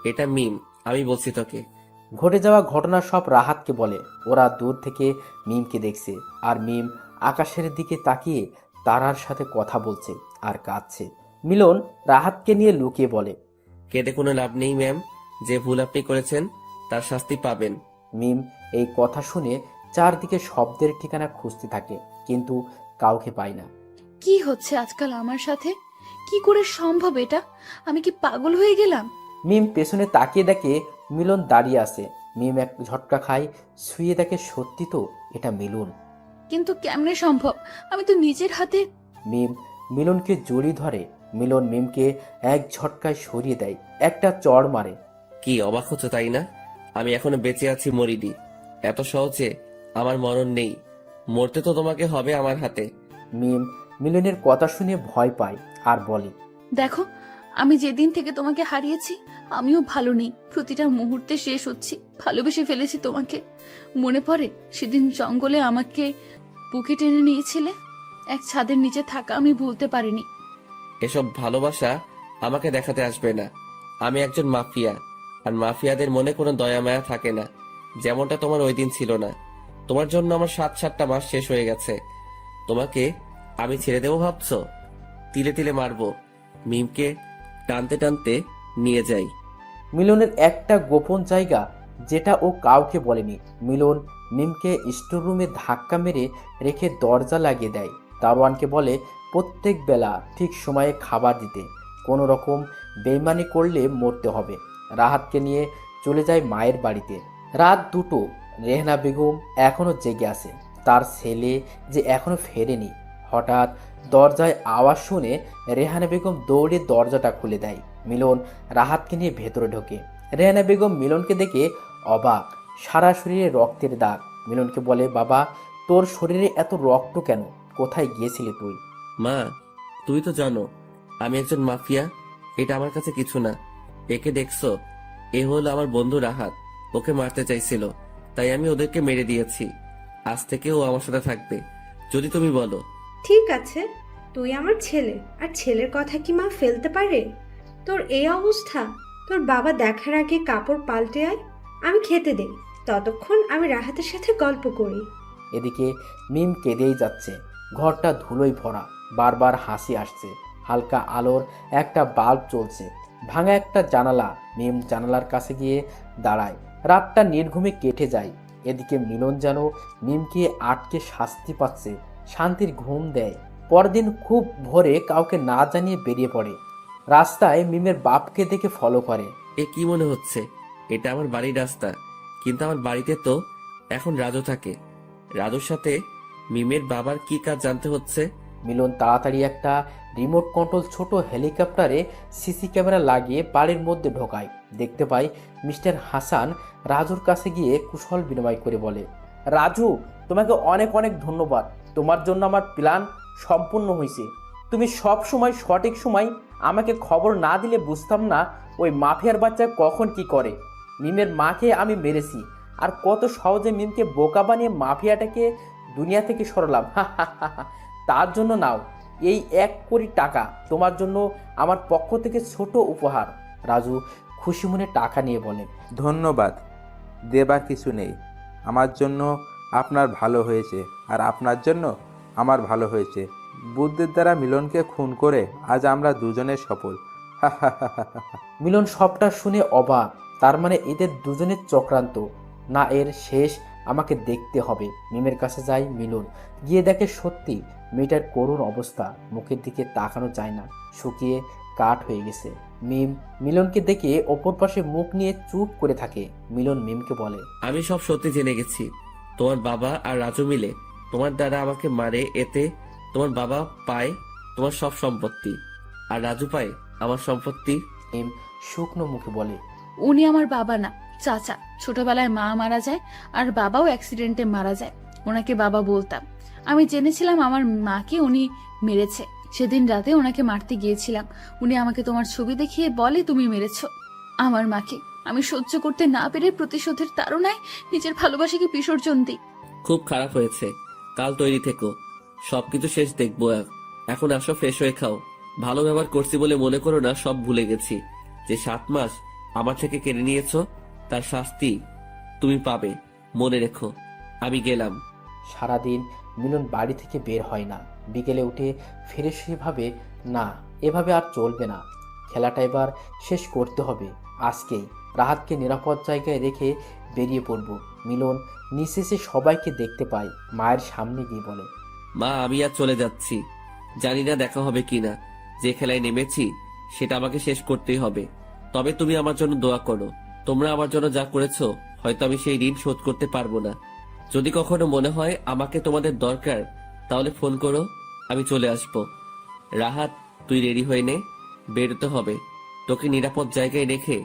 এটা মিম, আমি বলছি তোকে। ঘটে যাওয়া ঘটনা সব রাহাতকে বলে। ওরা দূর থেকে মিমকে দেখছে, আর মিম আকাশের দিকে তাকিয়ে তারার সাথে কথা বলছে আর কাঁদছে। মিলন রাহাতকে নিয়ে লুকিয়ে বলে, কেঁদে কোনো লাভ নেই ম্যাম, যে ভুল আপনি করেছেন তার শাস্তি পাবেন। মিম এই কথা শুনে চারদিকে শব্দের ঠিকানা খুঁজতে থাকে, কিন্তু কাউকে পায় না। কি হচ্ছে আজকাল আমার সাথে? কি করে সম্ভব এটা? আমি কি পাগল হয়ে গেলাম? মিম পেছনে তাকিয়ে দেখে মিলন দাঁড়িয়ে আছে। মিম এক ঝটকা খায়, শুয়ে দেখে সত্যি তো এটা মিলন। কিন্তু কেমনে সম্ভব? আমি তো নিজের হাতে। মিম মিলনকে জড়িয়ে ধরে। মিলন মিমকে এক ঝটকায় সরিয়ে দেয়, একটা চড় মারে। কি অবাক হচ্ছে তাই না? আমি এখনো বেঁচে আছি, মরিনি। এত সহজে আমার মরণ নেই, মরতে তো তোমাকে হবে আমার হাতে। মিম মিলনের কথা শুনে ভয় পায় আর বলে, দেখো, আমি যেদিন থেকে তোমাকে হারিয়েছি আমিও ভালো নেই। প্রতিটা মুহূর্তে শেষ হচ্ছি। ভালোবেসে ফেলেছি তোমাকে। মনে পড়ে সেদিন জঙ্গলে আমাকে বুকে টেনে নিয়েছিলে? এক ছাদের নিচে থাকা আমি ভুলতে পারিনি। এসব ভালোবাসা আমাকে দেখাতে আসবে না। আমি একজন মাফিয়া, আর মাফিয়াদের মনে কোনো দয়া মায়া থাকে না, যেমনটা তোমার ওই দিন ছিল না। তোমার জন্য আমার 7-7টা মাস শেষ হয়ে গেছে। তোমাকে আমি ছেড়ে দেবো ভাবছো? তিলে তিলে মারবো, মিমকে টানতে টানতে নিয়ে যাই। মিলনের একটা গোপন জায়গা যেটা ও কাউকে বলেনি। মিলন মিমকে স্টোর রুমে ধাক্কা মেরে রেখে দরজা লাগিয়ে দেয়। দারোয়ানকে বলে প্রত্যেক বেলা ঠিক সময়ে খাবার দিতে, কোনো রকম বেইমানি করলে মরতে হবে। রাহাতকে নিয়ে চলে যায় মায়ের বাড়িতে। রাত 2টো, রেহনা বেগম এখনও জেগে আছে। তার ছেলে যে এখনও ফেরেনি। হঠাৎ দরজায় আওয়াজ শুনে রেহানা বেগম দৌড়ে দরজাটা খুলে দেয়। মিলন রাহাতকে নিয়ে ভেতরে ঢোকে। রেহানা বেগম মিলনকে দেখে অবাক, সারা শরীরে রক্তের দাগ। মিলনকে বলে, বাবা, তোর শরীরে এত রক্ত কেন? কোথায় গিয়েছিলি তুই? মা, তুই তো জানো আমি একজন মাফিয়া। এটা আমার কাছে কিছু না। একে দেখছো? এ হলো আমার বন্ধু রাহাত। ওকে মারতে চাইছিল, তাই আমি ওদেরকে মেরে দিয়েছি। আজ থেকে ও আমার সাথে থাকবে, যদি তুমি বলো। ঠিক আছে, তুই আমার ছেলে, আর ছেলের কথা কি মা ফেলতে পারে? তোর এই অবস্থা, তোর বাবা দেখার আগে কাপড় পাল্টে আয়, আমি খেতে দেই। ততক্ষণ আমি রাহাতের সাথে গল্প করি। এদিকে মিম কেঁদেই যাচ্ছে। ঘরটা ধুলোয় ভরা, বারবার হাসি আসছে। হালকা আলোর একটা বাল্ব চলছে। ভাঙা একটা জানালা। মিম জানালার কাছে গিয়ে দাঁড়ায়। রাতটা নির্ঘুমে কেটে যায়। এদিকে মিলন যেন মিমকে আটকে শাস্তি পাচ্ছে, শান্তির ঘুম দেয়। পরদিন খুব ভোরে কাউকে না জানিয়ে বেরিয়ে পড়ে। রাস্তায় মিমের বাপকে দেখে ফলো করে। এ কি মনে হচ্ছে? এটা আমার বাড়ির রাস্তা, কিন্তু আমার বাড়িতে তো এখন রাজু থাকে। রাজুর সাথে মিমের বাবার কি কাজ জানতে হচ্ছে। মিলন তাড়াতাড়ি একটা রিমোট কন্ট্রোল ছোট হেলিকপ্টারে সিসি ক্যামেরা লাগিয়ে বাড়ির মধ্যে ঢোকায়। দেখতে পাই মিস্টার হাসান রাজুর কাছে গিয়ে কুশল বিনিময় করে বলে, রাজু, তোমাকে অনেক অনেক ধন্যবাদ। তোমার জন্য আমার প্ল্যান সম্পূর্ণ হয়েছে। তুমি সব সময় সঠিক সময় আমাকে খবর না দিলে বুঝতাম না ওই মাফিয়ার বাচ্চা কখন কি করে। মিমের মাকে আমি মেরেছি, আর কত সহজে মিমকে বোকা বানিয়ে মাফিয়াটাকে দুনিয়া থেকে সরালাম। তার জন্য নাও এই 1 কোটি টাকা, তোমার জন্য আমার পক্ষ থেকে ছোট উপহার। রাজু খুশি মনে টাকা নিয়ে বলে, ধন্যবাদ, দেবার কিছু নেই। আমার জন্য আপনার ভালো হয়েছে, আর আপনার জন্য আমার ভালো হয়েছে। বুদ্ধির দ্বারা মিলনকে খুন করে আজ আমরা দুজনে সফল। মিলন সবটা শুনে অবাক। তার মানে এদের দুজনের চক্রান্ত না? এর শেষ আমাকে দেখতে হবে। মিমের কাছে যায় মিলন। গিয়ে দেখে সত্যি মেয়েটার করুণ অবস্থা। মুখের দিকে তাকানো যায় না, শুকিয়ে কাঠ হয়ে গেছে। মিম মিলনকে দেখে অপর পাশে মুখ নিয়ে চুপ করে থাকে। মিলন মিমকে বলে, আমি সব সত্যি জেনে গেছি। তোমার বাবা আর রাজু মিলে তোমার দ্বারা আমাকে মারে। এতে তোমার বাবা পায় তোমার সব সম্পত্তি, আর রাজু পায় আমার সম্পত্তি। মিম শুকনো মুখে বলে, উনি আমার বাবা না, চাচা। ছোটবেলায় মা মারা যায়, আর বাবাও অ্যাক্সিডেন্টে মারা যায়। ওনাকে বাবা বলতাম। আমি জেনেছিলাম আমার মাকে উনি মেরেছে। সেদিন রাতে ওনাকে মারতে গিয়েছিলাম। উনি আমাকে তোমার ছবি দেখিয়ে বলে, তুমি মেরেছো আমার মাকে। আমি সহ্য করতে না পেরে প্রতিশোধের তাড়নায় নিজের ভালোবাসাকে বিসর্জন দিই। খুব খারাপ হয়েছে, কাল তৈরি থেকো, সবকিছু শেষ দেখবো। এখন আসো, ফ্রেশ হয়ে খাও। ভালো ব্যবহার করছি বলে মনে করো না সব ভুলে গেছি। যে 7 মাস আমার থেকে কেড়ে নিয়েছো, তার শাস্তি তুমি পাবে, মনে রেখো। আমি গেলাম। সারাদিন মিলন বাড়ি থেকে বের হয় না। বিকেলে উঠে ফিরে সে ভাবে, না, এভাবে আর চলবে না। খেলাটা এবার শেষ করতে হবে আজকেই। রাহাতকে নিরাপদ জায়গায় রেখে বেরিয়ে পড়ব। মিলন নিচে এসে সবাইকে দেখতে পায়। মায়ের সামনে গিয়ে বলে, মা, আমি আর চলে যাচ্ছি। জানি না দেখা হবে কিনা। যে খেলায় নেমেছি সেটা আমাকে শেষ করতেই হবে। তবে তুমি আমার জন্য দোয়া করো। তোমরা আমার জন্য যা করেছো, হয়তো আমি সেই ঋণ শোধ করতে পারবো না। যদি কখনো মনে হয় আমাকে তোমাদের দরকার, তাহলে ফোন করো, আমি চলে আসবো। রাহাত, তুই রেডি হয়ে নে, বেরোতে হবে। তোকে নিরাপদ জায়গায় রেখে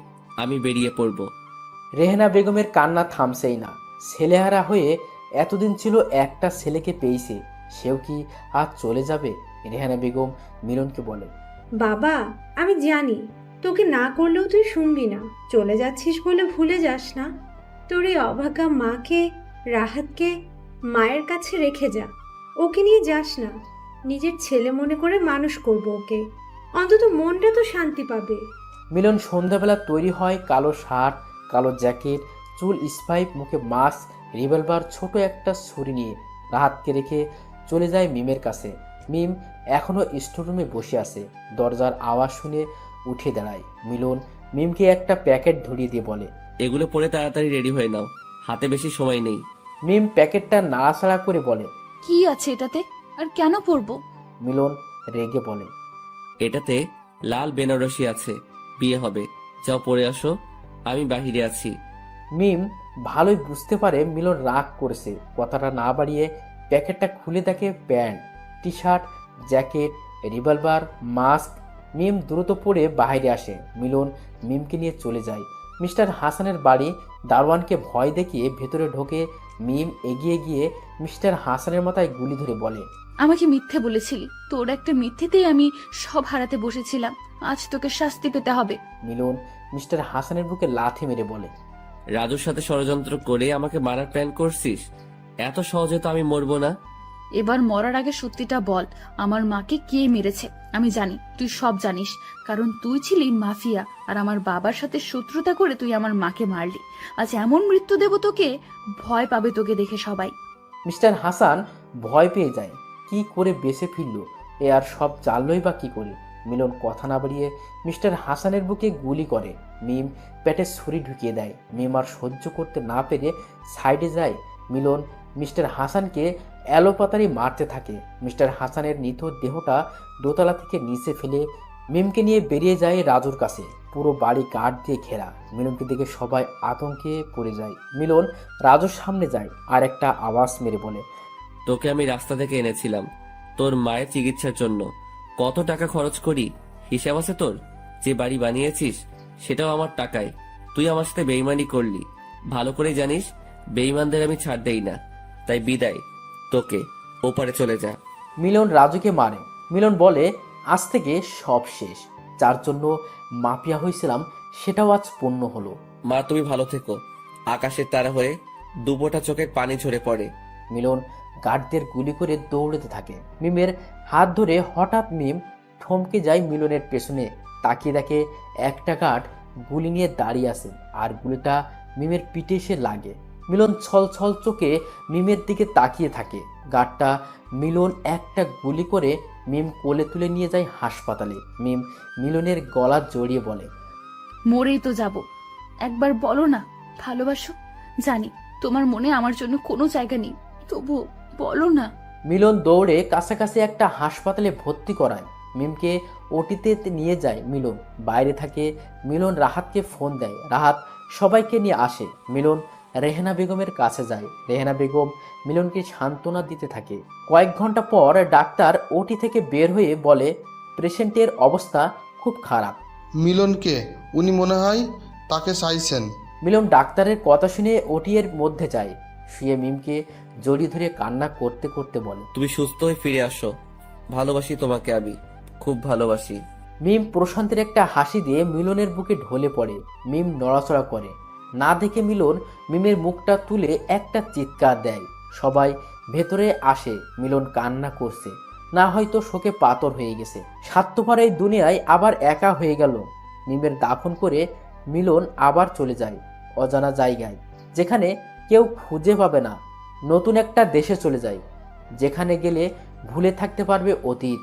আমি বেরিয়ে পড়বো। রেহেনা বেগমের কান্না থামছেই না। ছেলেহারা হয়ে এতদিন ছিল, একটা ছেলেকে পেয়েছে, সেও কি আজ চলে যাবে? রেহানা বেগম মিলনকে বলে, বাবা, আমি জানি তোকে না করলেও তুই শুনবি না। চলে যাচ্ছিস বলে ভুলে যাস না। তোর এই অভাগা মাকে, রাহাতকে মায়ের কাছে রেখে যা। ওকে নিয়ে যাস না। নিজের ছেলে মনে করে মানুষ করব ওকে। অন্তত মনটা তো শান্তি পাবে। মিলন সন্ধ্যাবেলা তৈরি হয়, কালো শার্ট, কালো জ্যাকেট, চুল স্পাইপ, মুখে মাস্ক, রিভলভার, ছোট একটা ছুরি নিয়ে রাহাতকে রেখে চলে যায় মিমের কাছে। মিম এখনো স্টোররুমে বসে আছে। দরজার আওয়াজ শুনে উঠে দাঁড়ায়। মিলন মিমকে একটা প্যাকেট ধরিয়ে দিয়ে বলে, এগুলো পরে তাড়াতাড়ি রেডি হয়ে নাও, হাতে বেশি সময় নেই। মিম প্যাকেটটা নাড়াচাড়া করে বলে। কি আছে এটাতে, আর কেন পরবো? মিলন রেগে বলে, এটাতে লাল বেনারসি আছে, বিয়ে হবে, যাও পরে আসো, আমি বাহিরে আছি। মিম ভালোই বুঝতে পারে মিলন রাগ করেছে। কথাটা না বাড়িয়ে প্যাকেটটা খুলে দেখে pant, T shirt, jacket, revolver, mask. মিম দ্রুত পরে বাইরে আসে। মিলন মিমকে নিয়ে চলে যায় মিস্টার হাসানের বাড়ি। দারোয়ানকে ভয় দেখিয়ে ভেতরে ঢোকে। মিম এগিয়ে গিয়ে মিস্টার হাসানের মাথায় গুলি ধরে বলে, আমাকে মিথ্যে বলেছিলি, তোর একটা মিথ্যেতেই আমি সব হারাতে বসেছিলাম। আজ তোকে শাস্তি পেতে হবে। মিলন মিস্টার হাসানের বুকে লাথি মেরে বলে, রাজুর সাথে ষড়যন্ত্র করে আমাকে মারার প্ল্যান করছিস? এত সহজে তো আমি মরবো না। এবার মরার আগে সত্যিটা বল, আমার মাকে কে মেরেছে? আমি জানি, তুই সব জানিস, কারণ তুই ছিলি মাফিয়া, আর আমার বাবার সাথে শত্রুতা করে তুই আমার মাকে মারলি। আজ এমন মৃত্যু দেব তোকে, ভয় পাবে তোকে দেখে সবাই। মিস্টার হাসান ভয় পেয়ে যায়। কি করে বেঁচে ফিরল, এ আর সব জানলই বা কি করে? মিলন কথা না বাড়িয়ে মিস্টার হাসানের বুকে গুলি করে। মিম পেটে ছুরি ঢুকিয়ে দেয়। মিম আর সহ্য করতে না পেরে সাইডে যায়। মিলন মিস্টার হাসানকে এলোপাতাড়ি মারতে থাকে। মিস্টার হাসানের নিথর দেহটা দোতলা থেকে নিচে ফেলে মিমকে নিয়ে বেরিয়ে যায় রাজুর কাছে। পুরো বাড়ি গার্ড দিয়ে ঘেরা। মিলনকে দেখে সবাই আতঙ্কে পড়ে যায়। মিলন রাজুর সামনে যায় আর একটা আওয়াজ মেরে বলে, তোকে আমি রাস্তা থেকে এনেছিলাম তোর মায়ের চিকিৎসার জন্য। কত টাকা খরচ করি হিসাব আছে তোর? যে বাড়ি বানিয়েছিস সেটাও আমার টাকায়। তুই আমার সাথে বেইমানি করলি, ভালো করে জানিস বেইমানদের আমি ছাড় দেই না। তাই বিদায়, তোকে ওপারে চলে যা। মিলন রাজুকে মারে। মিলন বলে, আজ থেকে সব শেষ। যার জন্য মাফিয়া হয়েছিলাম সেটাও আজ পূর্ণ হলো। মা তুমি ভালো থেকো। আকাশের তারা হয়ে দুপোটা চোখের পানি ঝরে পড়ে। মিলন গার্ডদের গুলি করে দৌড়তে থাকে। মিমের হাত ধরে হঠাৎ মিম থমকে যায়। মিলনের পেছনে তাকিয়ে দেখে একটা গার্ড গুলি নিয়ে দাঁড়িয়ে আছে আর গুলিটা মিমের পিঠে এসে লাগে। মিলন ছল ছল চোখে মিমের দিকে তাকিয়ে থাকে। গার্ডটা মিলন একটা গুলি করে মিম কোলে তুলে নিয়ে যায় হাসপাতালে। মিম মিলনের গলা জড়িয়ে বলে, মরেই তো যাব, একবার বলো না ভালোবাসো। জানি তোমার মনে আমার জন্য কোনো জায়গা নেই, তবু বলো না। মিলন দৌড়ে কাছাকাছি একটা হাসপাতালে ভর্তি করায়। মিমকে ওটিতে নিয়ে যায় মিলন। বাইরে থাকে মিলন রাহাতকে ফোন দেয়। রাহাত সবাইকে নিয়ে আসে। মিলন রেহেনা বেগমের কাছে যায়। রেহেনা বেগম মিলনকে সান্ত্বনা দিতে থাকে। কয়েক ঘন্টা পর ডাক্তার ওটি থেকে বের হয়ে বলে, পেশেন্টের অবস্থা খুব খারাপ। মিলনকে উনি মনে হয় তাকে চাইছেন। মিলন ডাক্তারের কথা শুনে ওটি এর মধ্যে যায়। শুয়ে মিমকে জড়িয়ে ধরে কান্না করতে করতে বলে, তুমি সুস্থ হয়ে ফিরে আসো, ভালোবাসি তোমাকে, আমি খুব ভালোবাসি। মিম প্রশান্তের একটা হাসি দিয়ে মিলনের বুকে ঢলে পড়ে। মিম নড়াচড়া করে না দেখে মিলন মিমের মুখটা তুলে একটা চিৎকার দেয়। সবাই ভেতরে আসে। মিলন কান্না করছে, না হয়তো শোকে পাথর হয়ে গেছে। স্বার্থপর এই দুনিয়ায় আবার একা হয়ে গেল। মিমের দাফন করে মিলন আবার চলে যায় অজানা জায়গায়, যেখানে কেউ খুঁজে পাবে না। নতুন একটা দেশে চলে যায়, যেখানে গেলে ভুলে থাকতে পারবে অতীত।